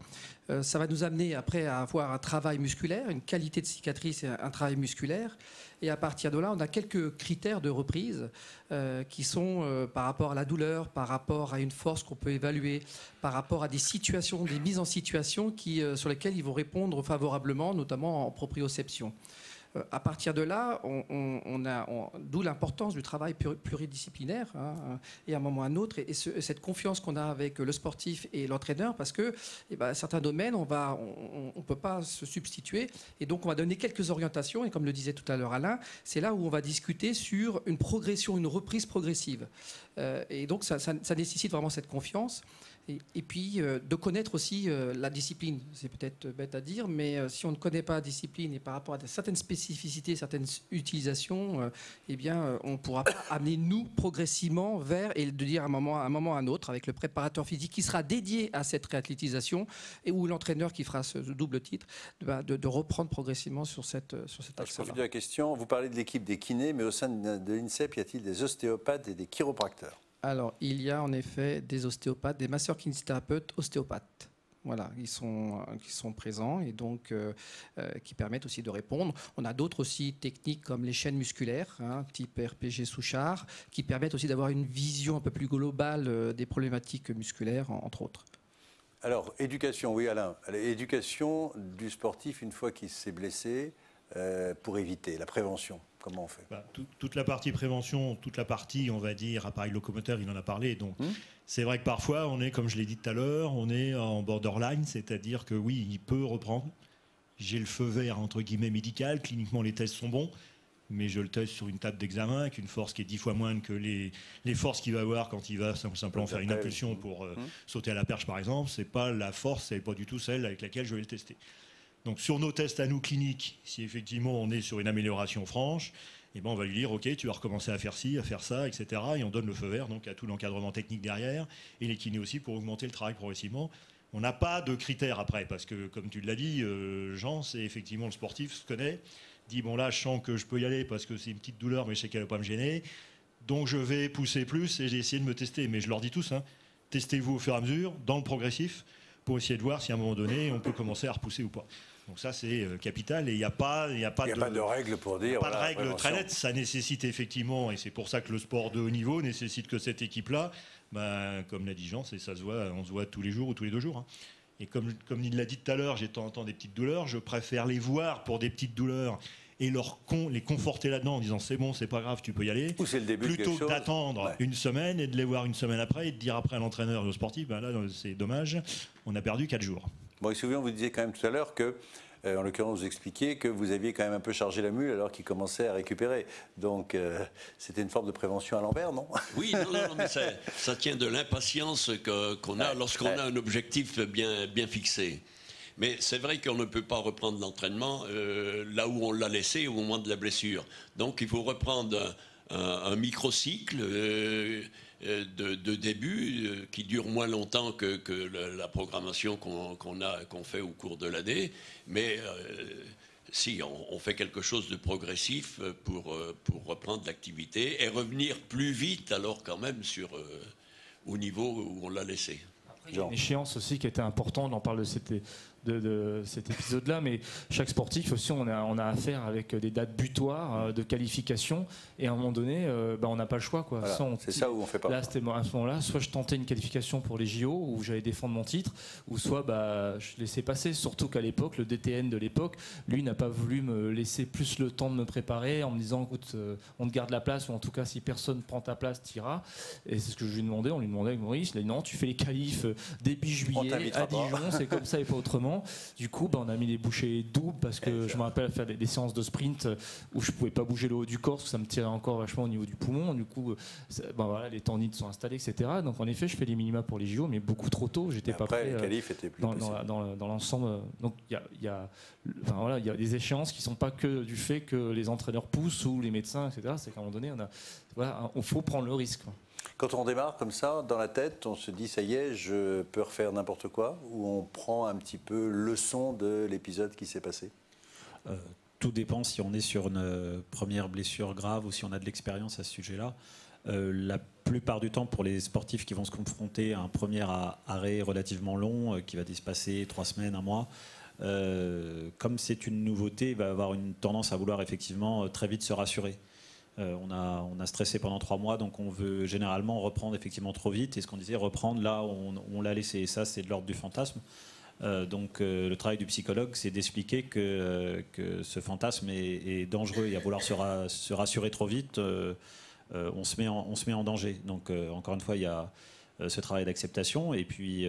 Ça va nous amener après à avoir un travail musculaire, une qualité de cicatrice et un travail musculaire. Et à partir de là, on a quelques critères de reprise qui sont par rapport à la douleur, par rapport à une force qu'on peut évaluer, par rapport à des situations, des mises en situation sur lesquelles ils vont répondre favorablement, notamment en proprioception. À partir de là, d'où l'importance du travail pluridisciplinaire, et à un moment ou à un autre, et cette confiance qu'on a avec le sportif et l'entraîneur, parce que certains domaines, on ne peut pas se substituer, et donc on va donner quelques orientations, et comme le disait tout à l'heure Alain, c'est là où on va discuter sur une progression, une reprise progressive. Et donc ça nécessite vraiment cette confiance. Et puis de connaître aussi la discipline. C'est peut-être bête à dire, mais si on ne connaît pas la discipline et par rapport à certaines spécificités, certaines utilisations, on ne pourra pas amener nous progressivement vers, et de dire à un moment à un autre, avec le préparateur physique qui sera dédié à cette réathlétisation, et ou l'entraîneur qui fera ce double titre, de reprendre progressivement sur cette axe-là. Je profite de la question. Vous parlez de l'équipe des kinés, mais au sein de l'INSEP, y a-t-il des ostéopathes et des chiropracteurs? Alors, il y a en effet des ostéopathes, des masseurs kinésithérapeutes ostéopathes. Voilà, qui sont présents et donc qui permettent aussi de répondre. On a d'autres aussi techniques comme les chaînes musculaires, type RPG Souchard, qui permettent aussi d'avoir une vision un peu plus globale des problématiques musculaires, entre autres. Alors, éducation, oui Alain. Éducation du sportif une fois qu'il s'est blessé pour éviter, la prévention. Comment on fait? Toute la partie prévention, toute la partie, on va dire, appareil locomoteur, il en a parlé. Donc, c'est vrai que parfois, on est, comme je l'ai dit tout à l'heure, on est en borderline, c'est-à-dire que oui, il peut reprendre. J'ai le feu vert, entre guillemets, médical. Cliniquement, les tests sont bons, mais je le teste sur une table d'examen avec une force qui est 10 fois moindre que les forces qu'il va avoir quand il va simplement faire une impulsion pour sauter à la perche, par exemple. C'est pas la force, c'est pas du tout celle avec laquelle je vais le tester. Donc sur nos tests à nous cliniques, si effectivement on est sur une amélioration franche, on va lui dire ok, tu vas recommencer à faire ci, à faire ça, etc. Et on donne le feu vert donc à tout l'encadrement technique derrière et les kinés aussi pour augmenter le travail progressivement. On n'a pas de critères après, parce que comme tu l'as dit, Jean, c'est effectivement le sportif se connaît, dit bon là je sens que je peux y aller parce que c'est une petite douleur mais je sais qu'elle ne va pas me gêner, donc je vais pousser plus et j'ai essayé de me tester. Mais je leur dis tous, testez-vous au fur et à mesure, dans le progressif, pour essayer de voir si à un moment donné on peut commencer à repousser ou pas. Donc ça c'est capital et il n'y a pas de règle pour dire. Pas de règle très nette, ça nécessite effectivement, et c'est pour ça que le sport de haut niveau nécessite que cette équipe-là, comme l'a dit Jean, ça se voit, on se voit tous les jours ou tous les 2 jours. Et comme il l'a dit tout à l'heure, j'ai de temps en temps des petites douleurs, je préfère les voir pour des petites douleurs et les conforter là-dedans en disant c'est bon, c'est pas grave, tu peux y aller, ou c'est le début plutôt que d'attendre une semaine et de les voir une semaine après et de dire après à l'entraîneur et au sportif, là c'est dommage, on a perdu 4 jours. Bon, et souvent vous disiez quand même tout à l'heure que, en l'occurrence, vous expliquiez que vous aviez quand même un peu chargé la mule alors qu'il commençait à récupérer. Donc, c'était une forme de prévention à l'envers, non? Oui, non, mais ça tient de l'impatience qu'on a lorsqu'on a un objectif bien fixé. Mais c'est vrai qu'on ne peut pas reprendre l'entraînement là où on l'a laissé au moment de la blessure. Donc, il faut reprendre un microcycle de début qui dure moins longtemps que la programmation qu'on fait au cours de l'année, mais si on fait quelque chose de progressif pour reprendre l'activité et revenir plus vite alors quand même au niveau où on l'a laissé. Après, il y a une échéance aussi qui était importante, on en parle de cet épisode-là, mais chaque sportif aussi, on a affaire avec des dates butoirs de qualification, et à un moment donné, on n'a pas le choix, quoi. Voilà, c'est ça où on fait pas. Là, c'était à ce moment-là, soit je tentais une qualification pour les JO où j'allais défendre mon titre, ou soit je laissais passer. Surtout qu'à l'époque, le DTN de l'époque, lui, n'a pas voulu me laisser plus le temps de me préparer en me disant, écoute, on te garde la place, ou en tout cas, si personne prend ta place, t'iras. Et c'est ce que je lui demandais. On lui demandait avec Maurice, il a dit non, tu fais les qualifs début juillet à Dijon, c'est comme ça et pas autrement. Du coup, on a mis les bouchées doubles parce que je me rappelle faire des séances de sprint où je pouvais pas bouger le haut du corps parce que ça me tirait encore vachement au niveau du poumon. Du coup, les tendinites sont installées, etc. Donc en effet, je fais les minima pour les JO, mais beaucoup trop tôt. J'étais pas prêt. Les qualifs étaient plus dans l'ensemble. Donc il y a des échéances qui sont pas que du fait que les entraîneurs poussent ou les médecins, etc. C'est qu'à un moment donné, il faut prendre le risque. Quand on démarre comme ça, dans la tête, on se dit ça y est, je peux refaire n'importe quoi, ou on prend un petit peu leçon de l'épisode qui s'est passé? Tout dépend si on est sur une première blessure grave ou si on a de l'expérience à ce sujet-là. La plupart du temps, pour les sportifs qui vont se confronter à un premier arrêt relativement long, qui va se passer 3 semaines, 1 mois, comme c'est une nouveauté, il va avoir une tendance à vouloir effectivement très vite se rassurer. On a stressé pendant 3 mois, donc on veut généralement reprendre effectivement trop vite. Et ce qu'on disait, reprendre là où on l'a laissé. Et ça, c'est de l'ordre du fantasme. Donc le travail du psychologue, c'est d'expliquer que ce fantasme est dangereux. Et à vouloir se rassurer trop vite, on se met en danger. Donc encore une fois, il y a ce travail d'acceptation. Et puis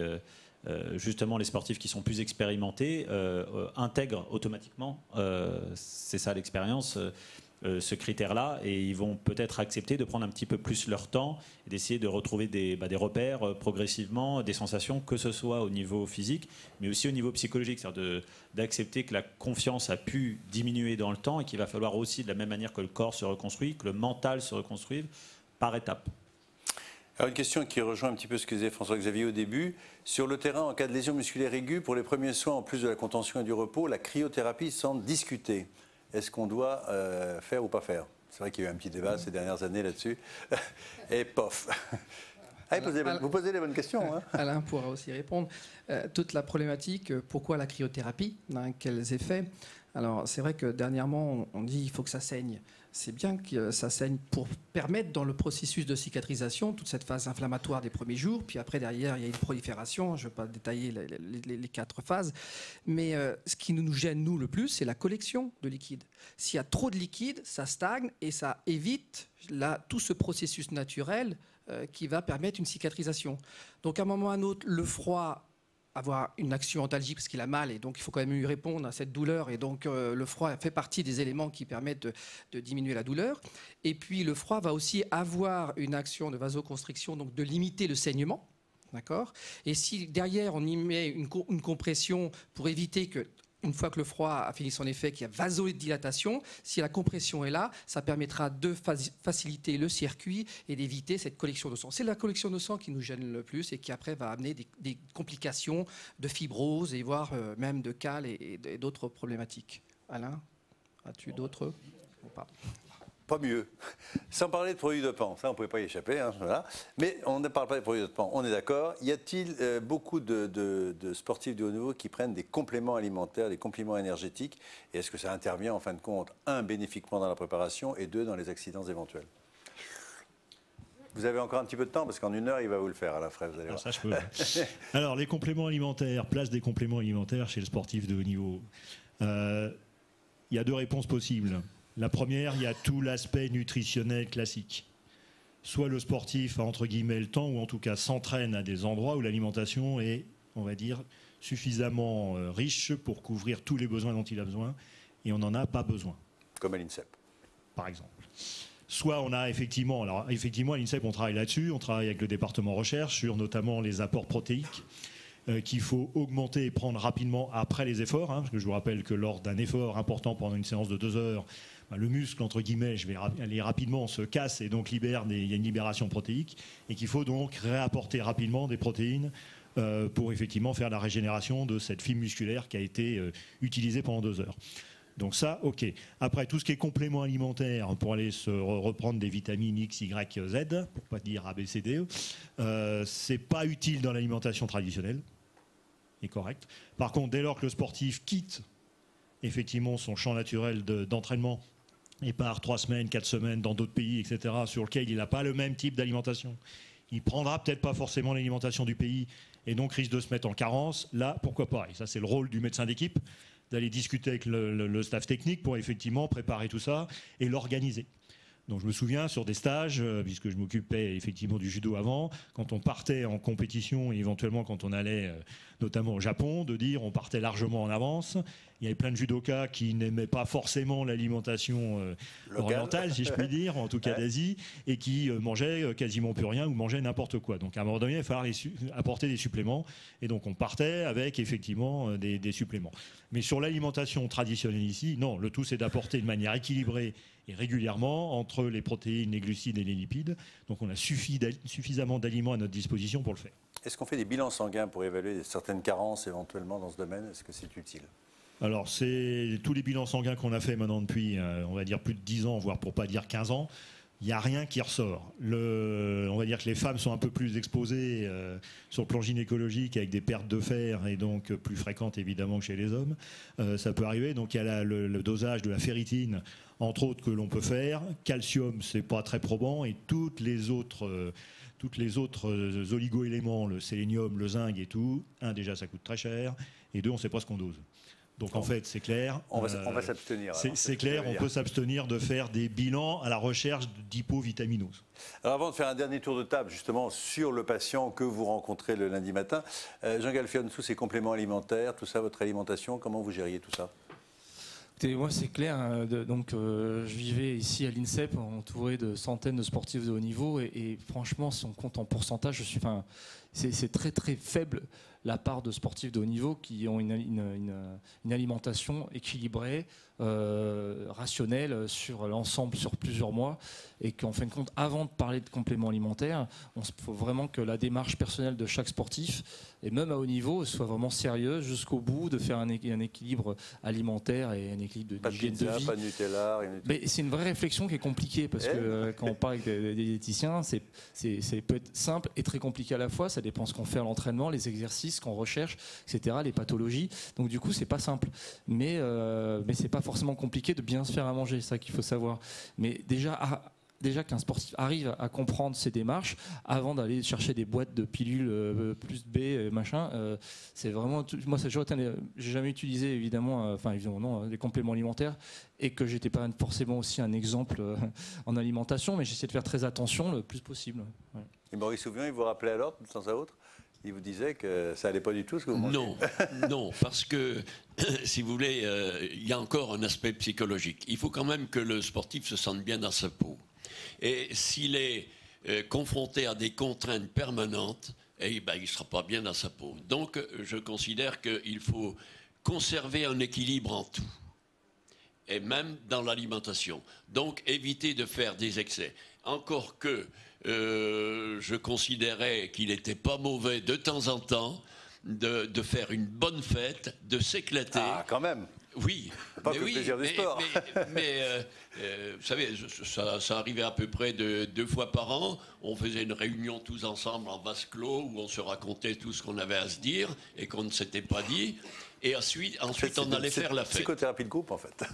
justement, les sportifs qui sont plus expérimentés intègrent automatiquement, c'est ça l'expérience, ce critère-là, et ils vont peut-être accepter de prendre un petit peu plus leur temps et d'essayer de retrouver des repères progressivement, des sensations, que ce soit au niveau physique, mais aussi au niveau psychologique, c'est-à-dire d'accepter que la confiance a pu diminuer dans le temps et qu'il va falloir aussi, de la même manière que le corps se reconstruit, que le mental se reconstruive par étapes. Alors une question qui rejoint un petit peu ce que disait François-Xavier au début. Sur le terrain, en cas de lésion musculaire aiguë, pour les premiers soins, en plus de la contention et du repos, la cryothérapie semble discutée. Est-ce qu'on doit faire ou pas faire? C'est vrai qu'il y a eu un petit débat ces dernières années là-dessus. Et pof. Vous posez les bonnes questions. Alain pourra aussi répondre. Toute la problématique, pourquoi la cryothérapie, quels effets? Alors c'est vrai que dernièrement, on dit qu'il faut que ça saigne. C'est bien que ça saigne pour permettre dans le processus de cicatrisation toute cette phase inflammatoire des premiers jours, puis après derrière il y a une prolifération, je ne vais pas détailler les 4 phases, mais ce qui nous gêne nous le plus, c'est la collection de liquide. S'il y a trop de liquide, ça stagne et ça évite tout ce processus naturel qui va permettre une cicatrisation. Donc à un moment ou à un autre, le froid avoir une action antalgique parce qu'il a mal et donc il faut quand même lui répondre à cette douleur, et donc le froid fait partie des éléments qui permettent de diminuer la douleur. Et puis le froid va aussi avoir une action de vasoconstriction, donc de limiter le saignement, d'accord. Et si derrière on y met une compression pour éviter que une fois que le froid a fini son effet, qu'il y a vasodilatation, si la compression est là, ça permettra de faciliter le circuit et d'éviter cette collection de sang. C'est la collection de sang qui nous gêne le plus et qui après va amener des complications de fibrose et voire même de cale et d'autres problématiques. Alain, as-tu d'autres? Pas mieux. Sans parler de produits dopants, ça on ne pouvait pas y échapper, hein, voilà. Mais on ne parle pas des produits dopants, on est d'accord. Y a-t-il beaucoup de sportifs de haut niveau qui prennent des compléments alimentaires, des compléments énergétiques? Et est-ce que ça intervient en fin de compte, un, bénéfiquement dans la préparation et deux, dans les accidents éventuels? Vous avez encore un petit peu de temps parce qu'en 1 heure, il va vous le faire à la fraise, vous allez voir. Ça, je peux. Alors, les compléments alimentaires, place des compléments alimentaires chez le sportif de haut niveau. Il y a 2 réponses possibles. La première, il y a tout l'aspect nutritionnel classique. Soit le sportif a entre guillemets le temps, ou en tout cas s'entraîne à des endroits où l'alimentation est, on va dire, suffisamment riche pour couvrir tous les besoins dont il a besoin, et on n'en a pas besoin. Comme à l'INSEP. Par exemple. Soit on a effectivement, alors effectivement à l'INSEP on travaille là-dessus, on travaille avec le département recherche sur notamment les apports protéiques qu'il faut augmenter et prendre rapidement après les efforts, parce que je vous rappelle que lors d'un effort important pendant une séance de 2 heures, le muscle, entre guillemets, je vais aller rapidement, se casse et donc il y a une libération protéique et qu'il faut donc réapporter rapidement des protéines pour effectivement faire la régénération de cette fibre musculaire qui a été utilisée pendant 2 heures. Donc ça, ok. Après, tout ce qui est complément alimentaire, pour aller se reprendre des vitamines X, Y, Z, pour pas dire A, B, C, D, c'est pas utile dans l'alimentation traditionnelle. Est correct. Par contre, dès lors que le sportif quitte effectivement son champ naturel d'entraînement et part 3 semaines, 4 semaines dans d'autres pays, etc., sur lequel il n'a pas le même type d'alimentation, il prendra peut-être pas forcément l'alimentation du pays et donc risque de se mettre en carence. Là, pourquoi pas? Et ça, c'est le rôle du médecin d'équipe, d'aller discuter avec le staff technique pour effectivement préparer tout ça et l'organiser. Donc je me souviens sur des stages, puisque je m'occupais effectivement du judo avant, quand on partait en compétition et éventuellement quand on allait notamment au Japon, de dire on partait largement en avance. Il y avait plein de judokas qui n'aimaient pas forcément l'alimentation orientale, si je puis dire, en tout cas d'Asie, et qui mangeaient quasiment plus rien ou mangeaient n'importe quoi. Donc à un moment donné, il fallait apporter des suppléments. Et donc on partait avec effectivement des suppléments. Mais sur l'alimentation traditionnelle ici, non, le tout c'est d'apporter de manière équilibrée et régulièrement entre les protéines, les glucides et les lipides. Donc on a suffisamment d'aliments à notre disposition pour le faire. Est-ce qu'on fait des bilans sanguins pour évaluer certaines carences éventuellement dans ce domaine? Est-ce que c'est utile? Alors, c'est tous les bilans sanguins qu'on a fait maintenant depuis, on va dire, plus de 10 ans, voire pour pas dire 15 ans, il n'y a rien qui ressort. On va dire que les femmes sont un peu plus exposées sur le plan gynécologique avec des pertes de fer et donc plus fréquentes évidemment que chez les hommes. Ça peut arriver. Donc, il y a le dosage de la ferritine, entre autres, que l'on peut faire. Calcium, c'est pas très probant. Et toutes les autres oligo-éléments, le sélénium, le zinc et tout, déjà, ça coûte très cher. Et 2, on ne sait pas ce qu'on dose. Donc en fait, c'est clair. On va s'abstenir. C'est clair, on peut s'abstenir de faire des bilans à la recherche d'hypovitaminose. Alors avant de faire un dernier tour de table justement sur le patient que vous rencontrez le lundi matin, Jean Galfion, sous ces compléments alimentaires, tout ça, votre alimentation, comment vous gériez tout ça? Écoutez, moi c'est clair, je vivais ici à l'INSEP entouré de centaines de sportifs de haut niveau et franchement si on compte en pourcentage, c'est très très faible la part de sportifs de haut niveau qui ont une alimentation équilibrée, rationnelle sur l'ensemble, sur plusieurs mois et qu'en fin de compte, avant de parler de compléments alimentaires, il faut vraiment que la démarche personnelle de chaque sportif et même à haut niveau soit vraiment sérieuse jusqu'au bout, de faire un équilibre alimentaire et un équilibre d'hygiène de vie. Pas de Nutella, mais c'est une vraie réflexion qui est compliquée parce que quand on parle avec des diététiciens, c'est peut être simple et très compliqué à la fois. Ça dépend ce qu'on fait à l'entraînement, les exercices qu'on recherche, etc., les pathologies. Donc du coup, c'est pas simple. Mais c'est pas forcément compliqué de bien se faire à manger, c'est ça qu'il faut savoir. Mais déjà qu'un sportif arrive à comprendre ces démarches avant d'aller chercher des boîtes de pilules plus B machin, c'est vraiment moi j'ai jamais utilisé évidemment les compléments alimentaires et que j'étais pas forcément aussi un exemple en alimentation, mais j'essaie de faire très attention le plus possible. Ouais. Et Maurice Souvion, il vous rappelait alors de temps à autre? Il vous disait que ça allait pas du tout ce que vous mangez? Non, parce que, si vous voulez, il y a encore un aspect psychologique. Il faut quand même que le sportif se sente bien dans sa peau. Et s'il est confronté à des contraintes permanentes, il ne sera pas bien dans sa peau. Donc, je considère qu'il faut conserver un équilibre en tout, et même dans l'alimentation. Donc, éviter de faire des excès. Encore que je considérais qu'il n'était pas mauvais de temps en temps de faire une bonne fête, de s'éclater. Ah, quand même. Oui, pas que le plaisir du sport. Vous savez, ça arrivait à peu près 2 fois par an. On faisait une réunion tous ensemble en vase clos où on se racontait tout ce qu'on avait à se dire et qu'on ne s'était pas dit. Et ensuite on allait faire la fête. Psychothérapie de groupe, en fait.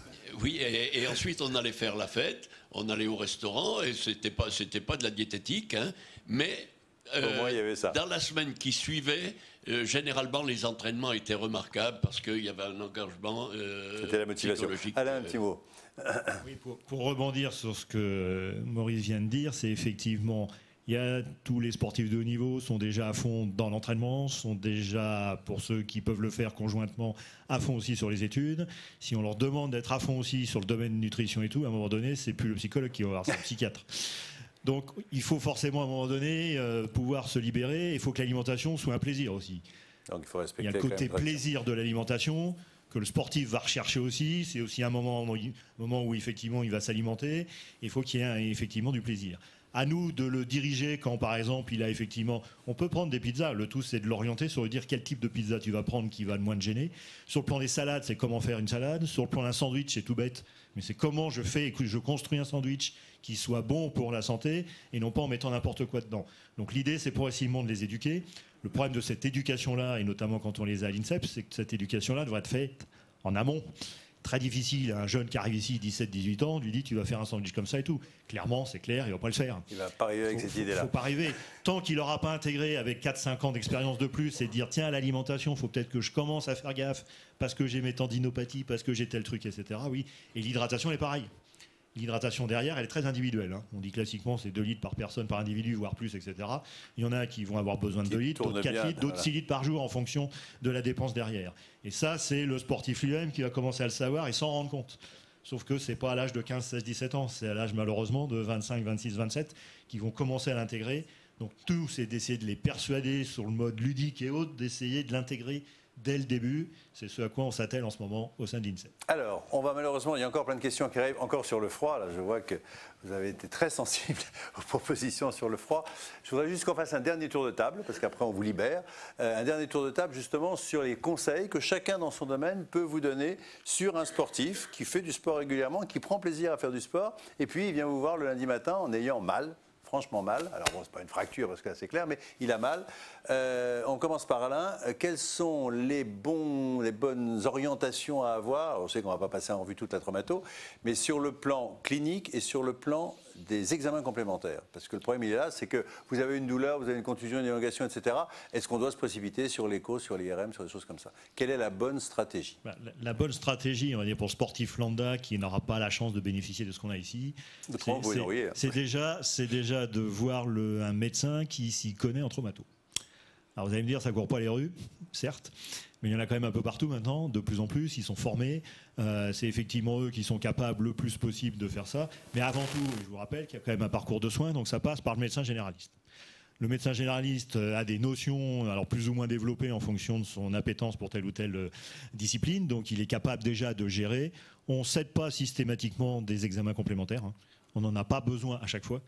Oui, et ensuite on allait faire la fête. On allait au restaurant et c'était pas de la diététique, hein, mais Au moins, il y avait ça. dans la semaine qui suivait, généralement les entraînements étaient remarquables parce qu'il y avait un engagement C'était la motivation. psychologique. Alain, un petit mot. Oui, pour rebondir sur ce que Maurice vient de dire, c'est effectivement, tous les sportifs de haut niveau sont déjà à fond dans l'entraînement, sont déjà, pour ceux qui peuvent le faire conjointement, à fond aussi sur les études. Si on leur demande d'être à fond aussi sur le domaine de nutrition et tout, à un moment donné, c'est plus le psychologue qui va voir, c'est le psychiatre. Donc il faut forcément à un moment donné pouvoir se libérer. Il faut que l'alimentation soit un plaisir aussi. Donc il faut respecter. Il y a le côté plaisir de l'alimentation que le sportif va rechercher aussi. C'est aussi un moment où effectivement il va s'alimenter. Il faut qu'il y ait effectivement du plaisir. À nous de le diriger quand, par exemple, il a effectivement... On peut prendre des pizzas. Le tout, c'est de l'orienter sur dire quel type de pizza tu vas prendre qui va le moins te gêner. Sur le plan des salades, c'est comment faire une salade. Sur le plan d'un sandwich, c'est tout bête. Mais c'est comment je construis un sandwich qui soit bon pour la santé et non pas en mettant n'importe quoi dedans. Donc l'idée, c'est progressivement de les éduquer. Le problème de cette éducation-là, et notamment quand on les a à l'INSEP, c'est que cette éducation-là devrait être faite en amont. Très difficile, un jeune qui arrive ici, 17-18 ans, lui dit tu vas faire un sandwich comme ça et tout. Clairement, c'est clair, il ne va pas le faire. Il ne va pas arriver avec cette idée-là. Il ne faut pas arriver. Tant qu'il n'aura pas intégré avec 4-5 ans d'expérience de plus et de dire tiens, l'alimentation, il faut peut-être que je commence à faire gaffe parce que j'ai mes tendinopathies, parce que j'ai tel truc, etc. Oui. Et l'hydratation est pareil. L'hydratation derrière, elle est très individuelle. Hein. On dit classiquement c'est 2 litres par personne par individu, voire plus, etc. Il y en a qui vont avoir besoin de 2 litres, d'autres 4 litres, d'autres 6 litres par jour en fonction de la dépense derrière. Et ça, c'est le sportif lui-même qui va commencer à le savoir et s'en rendre compte. Sauf que ce n'est pas à l'âge de 15, 16, 17 ans, c'est à l'âge malheureusement de 25, 26, 27 qui vont commencer à l'intégrer. Donc tout, c'est d'essayer de les persuader sur le mode ludique et autres, d'essayer de l'intégrer dès le début. C'est ce à quoi on s'attelle en ce moment au sein de l'INSEP. Alors, on va malheureusement, il y a encore plein de questions qui arrivent, encore sur le froid. Là, je vois que vous avez été très sensible aux propositions sur le froid. Je voudrais juste qu'on fasse un dernier tour de table, parce qu'après on vous libère. Un dernier tour de table justement sur les conseils que chacun dans son domaine peut vous donner sur un sportif qui fait du sport régulièrement, qui prend plaisir à faire du sport, et puis il vient vous voir le lundi matin en ayant mal. Franchement mal. Alors bon, c'est pas une fracture parce que là c'est clair, mais il a mal. On commence par Alain. Quelles sont les bonnes orientations à avoir? On sait qu'on ne va pas passer en revue toute la traumato, mais sur le plan clinique et sur le plan des examens complémentaires. Parce que le problème il est là, c'est que vous avez une douleur, vous avez une contusion, une élongation, etc. Est-ce qu'on doit se précipiter sur l'écho, sur l'IRM, sur des choses comme ça? Quelle est la bonne stratégie? La bonne stratégie, on va dire pour le sportif lambda qui n'aura pas la chance de bénéficier de ce qu'on a ici, c'est déjà de voir un médecin qui s'y connaît en traumato. Alors vous allez me dire, ça ne court pas les rues, certes, mais il y en a quand même un peu partout maintenant, de plus en plus, ils sont formés. C'est effectivement eux qui sont capables le plus possible de faire ça. Mais avant tout, je vous rappelle qu'il y a quand même un parcours de soins, donc ça passe par le médecin généraliste. Le médecin généraliste a des notions, alors plus ou moins développées en fonction de son appétence pour telle ou telle discipline, donc il est capable déjà de gérer. On ne cède pas systématiquement des examens complémentaires, hein. On n'en a pas besoin à chaque fois.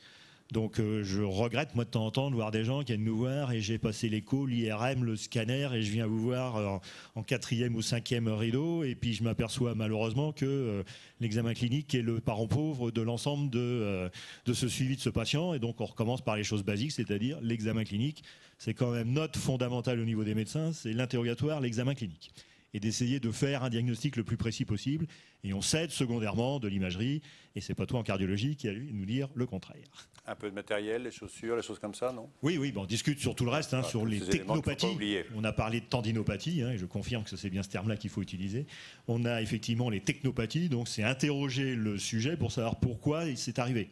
Donc je regrette, moi, de temps en temps, de voir des gens qui viennent nous voir et j'ai passé l'écho, l'IRM, le scanner et je viens vous voir en 4e ou 5e rideau et puis je m'aperçois malheureusement que l'examen clinique est le parent pauvre de l'ensemble de ce suivi de ce patient et donc on recommence par les choses basiques, c'est-à-dire l'examen clinique. C'est quand même notre fondamentale au niveau des médecins, c'est l'interrogatoire, l'examen clinique. Et d'essayer de faire un diagnostic le plus précis possible. Et on s'aide secondairement de l'imagerie. Et c'est pas toi en cardiologie qui a lui nous dire le contraire. Un peu de matériel, les chaussures, les choses comme ça, non? Oui, on discute sur tout le reste, sur les technopathies. On a parlé de tendinopathie, et je confirme que c'est bien ce terme-là qu'il faut utiliser. On a effectivement les technopathies, donc c'est interroger le sujet pour savoir pourquoi c'est arrivé.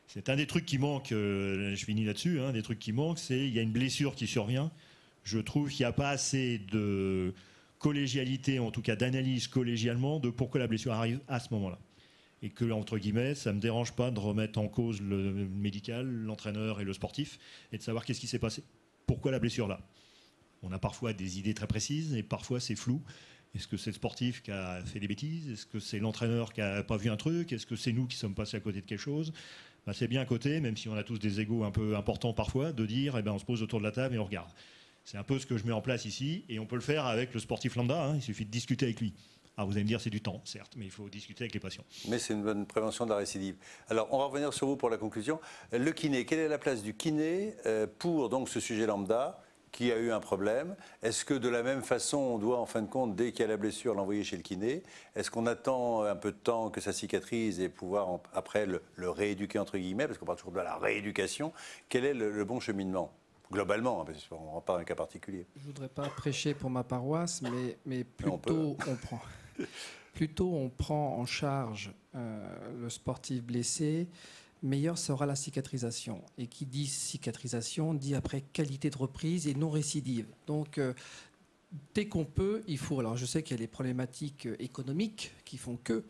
C'est un des trucs qui manque, je finis là-dessus, des trucs qui manquent, c'est il y a une blessure qui survient. Je trouve qu'il n'y a pas assez de collégialité, en tout cas d'analyse collégialement de pourquoi la blessure arrive à ce moment-là. Et que, entre guillemets, ça ne me dérange pas de remettre en cause le médical, l'entraîneur et le sportif, et de savoir qu'est-ce qui s'est passé. Pourquoi la blessure là? On a parfois des idées très précises, et parfois c'est flou. Est-ce que c'est le sportif qui a fait des bêtises? Est-ce que c'est l'entraîneur qui n'a pas vu un truc? Est-ce que c'est nous qui sommes passés à côté de quelque chose? C'est bien à côté, même si on a tous des égos un peu importants parfois, de dire on se pose autour de la table et on regarde. C'est un peu ce que je mets en place ici, et on peut le faire avec le sportif lambda, hein, il suffit de discuter avec lui. Alors vous allez me dire c'est du temps, certes, mais il faut discuter avec les patients. Mais c'est une bonne prévention de la récidive. Alors on va revenir sur vous pour la conclusion. Le kiné, quelle est la place du kiné pour donc ce sujet lambda qui a eu un problème? Est-ce que de la même façon on doit en fin de compte, dès qu'il y a la blessure, l'envoyer chez le kiné? Est-ce qu'on attend un peu de temps que ça cicatrise et pouvoir après le rééduquer entre guillemets, parce qu'on parle toujours de la rééducation? Quel est le bon cheminement globalement, hein, parce qu'on ne rend pas un cas particulier? Je ne voudrais pas prêcher pour ma paroisse, mais plutôt on prend en charge le sportif blessé, meilleure sera la cicatrisation. Et qui dit cicatrisation dit après qualité de reprise et non récidive. Donc dès qu'on peut, il faut. Alors je sais qu'il y a les problématiques économiques qui font que,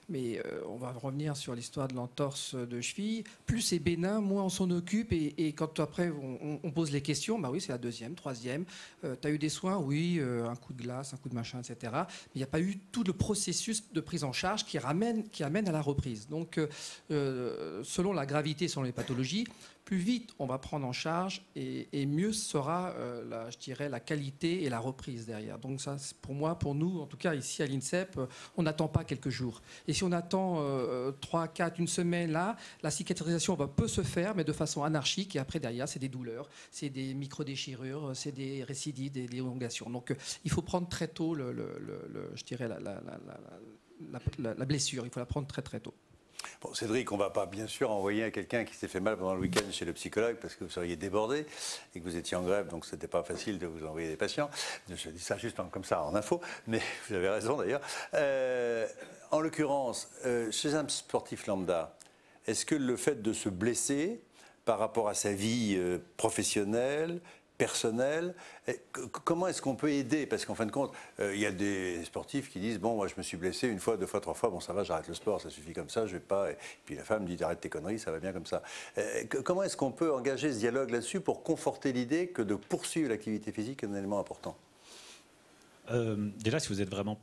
mais on va revenir sur l'histoire de l'entorse de cheville. Plus c'est bénin, moins on s'en occupe. Et quand après on pose les questions, bah oui, c'est la deuxième, troisième. Tu as eu des soins? Oui, un coup de glace, un coup de machin, etc. Mais il n'y a pas eu tout le processus de prise en charge qui amène à la reprise. Donc, selon la gravité, selon les pathologies, plus vite on va prendre en charge et mieux sera, je dirais, la qualité et la reprise derrière. Donc ça, pour moi, pour nous, en tout cas ici à l'INSEP, on n'attend pas quelques jours. Et si on attend 3, 4, une semaine là, la cicatrisation peut se faire, mais de façon anarchique. Et après, derrière, c'est des douleurs, c'est des micro-déchirures, c'est des récidives, des élongations. Donc il faut prendre très tôt, je dirais, la blessure. Il faut la prendre très très tôt. Bon, Cédric, on ne va pas bien sûr envoyer quelqu'un qui s'est fait mal pendant le week-end chez le psychologue parce que vous seriez débordé et que vous étiez en grève, donc ce n'était pas facile de vous envoyer des patients. Je dis ça juste comme ça en info, mais vous avez raison d'ailleurs. En l'occurrence, chez un sportif lambda, est-ce que le fait de se blesser par rapport à sa vie professionnelle, personnel, comment est-ce qu'on peut aider? Parce qu'en fin de compte, il y a des sportifs qui disent, bon, moi je me suis blessé une fois, deux fois, trois fois, bon ça va, j'arrête le sport, ça suffit comme ça, je vais pas... Et puis la femme dit, arrête tes conneries, ça va bien comme ça. Comment est-ce qu'on peut engager ce dialogue là-dessus pour conforter l'idée que de poursuivre l'activité physique est un élément important? Déjà, si vous êtes vraiment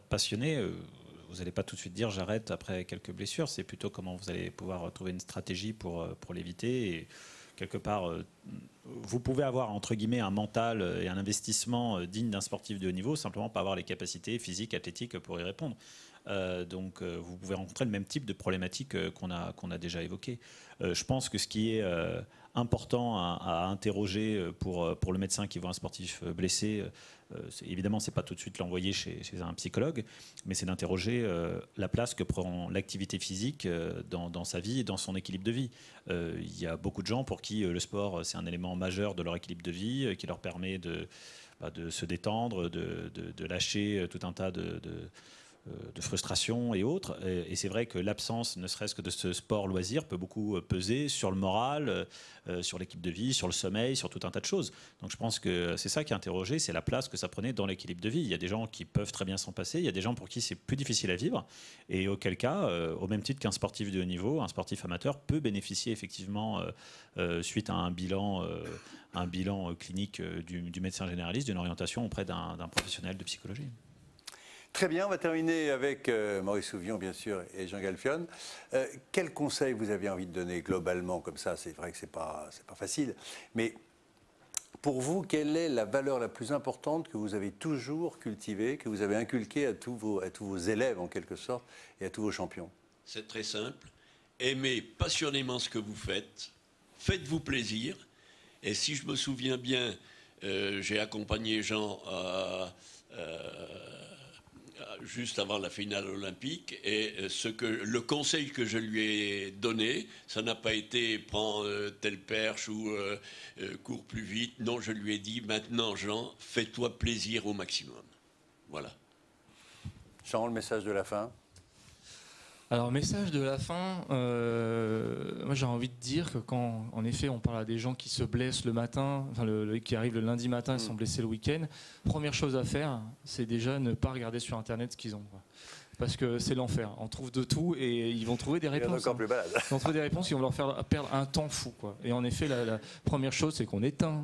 passionné, vous n'allez pas tout de suite dire j'arrête après quelques blessures, c'est plutôt comment vous allez pouvoir trouver une stratégie pour l'éviter. Et quelque part, vous pouvez avoir, entre guillemets, un mental et un investissement digne d'un sportif de haut niveau, simplement pas avoir les capacités physiques, athlétiques pour y répondre. Donc, vous pouvez rencontrer le même type de problématiques qu'on a déjà évoquées. Je pense que ce qui est important à interroger pour le médecin qui voit un sportif blessé, évidemment, c'est pas tout de suite l'envoyer chez un psychologue, mais c'est d'interroger la place que prend l'activité physique dans sa vie et dans son équilibre de vie. Il y a beaucoup de gens pour qui le sport, c'est un élément majeur de leur équilibre de vie, qui leur permet de se détendre, de lâcher tout un tas de frustration et autres. Et c'est vrai que l'absence, ne serait-ce que de ce sport loisir, peut beaucoup peser sur le moral, sur l'équipe de vie, sur le sommeil, sur tout un tas de choses. Donc je pense que c'est ça qui est interrogé, c'est la place que ça prenait dans l'équilibre de vie. Il y a des gens qui peuvent très bien s'en passer, il y a des gens pour qui c'est plus difficile à vivre, et auquel cas, au même titre qu'un sportif de haut niveau, un sportif amateur peut bénéficier effectivement, suite à un bilan clinique du médecin généraliste, d'une orientation auprès d'un professionnel de psychologie. Très bien, on va terminer avec Maurice Souvion, bien sûr, et Jean Galfione. Quels conseils vous avez envie de donner globalement, comme ça? C'est vrai que c'est pas facile, mais pour vous, quelle est la valeur la plus importante que vous avez toujours cultivée, que vous avez inculquée à tous vos élèves, en quelque sorte, et à tous vos champions? C'est très simple. Aimez passionnément ce que vous faites, faites-vous plaisir, et si je me souviens bien, j'ai accompagné Jean juste avant la finale olympique, et le conseil que je lui ai donné, ça n'a pas été prends telle perche ou cours plus vite. Non, je lui ai dit, maintenant Jean, fais-toi plaisir au maximum. Voilà. Jean, le message de la fin. Alors, message de la fin, moi j'ai envie de dire que quand, en effet, on parle à des gens qui se blessent le matin, qui arrivent le lundi matin et sont blessés le week-end, première chose à faire, c'est déjà ne pas regarder sur Internet ce qu'ils ont. parce que c'est l'enfer. On trouve de tout et ils vont trouver des réponses. Encore plus balade. Ils vont trouver des réponses qui vont leur faire perdre un temps fou, quoi. Et en effet, la première chose, c'est qu'on éteint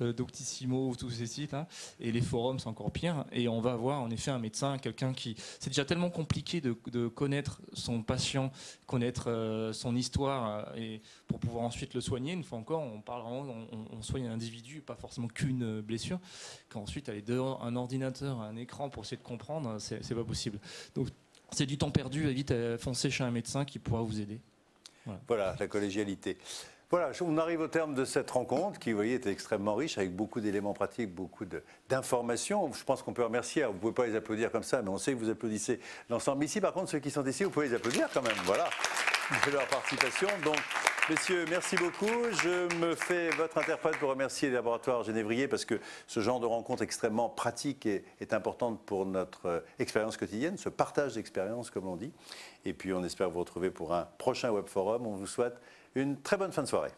Doctissimo, tous ces sites, hein, et les forums, c'est encore pire. Et on va avoir en effet un médecin, quelqu'un qui... C'est déjà tellement compliqué de connaître son patient, connaître son histoire, et pour pouvoir ensuite le soigner. Une fois encore, on parle vraiment, on soigne un individu, pas forcément qu'une blessure. Qu'ensuite, aller devant un ordinateur, un écran pour essayer de comprendre, c'est pas possible. Donc, c'est du temps perdu. Vite, foncez chez un médecin qui pourra vous aider. Voilà, la collégialité. Voilà, on arrive au terme de cette rencontre qui, vous voyez, était extrêmement riche, avec beaucoup d'éléments pratiques, beaucoup d'informations. Je pense qu'on peut remercier. Vous ne pouvez pas les applaudir comme ça, mais on sait que vous applaudissez l'ensemble. Ici, par contre, ceux qui sont ici, vous pouvez les applaudir quand même. Voilà, de leur participation. Donc, messieurs, merci beaucoup. Je me fais votre interprète pour remercier les laboratoires Genévrier parce que ce genre de rencontre extrêmement pratique est importante pour notre expérience quotidienne, ce partage d'expérience, comme on dit. Et puis, on espère vous retrouver pour un prochain Web Forum. On vous souhaite une très bonne fin de soirée.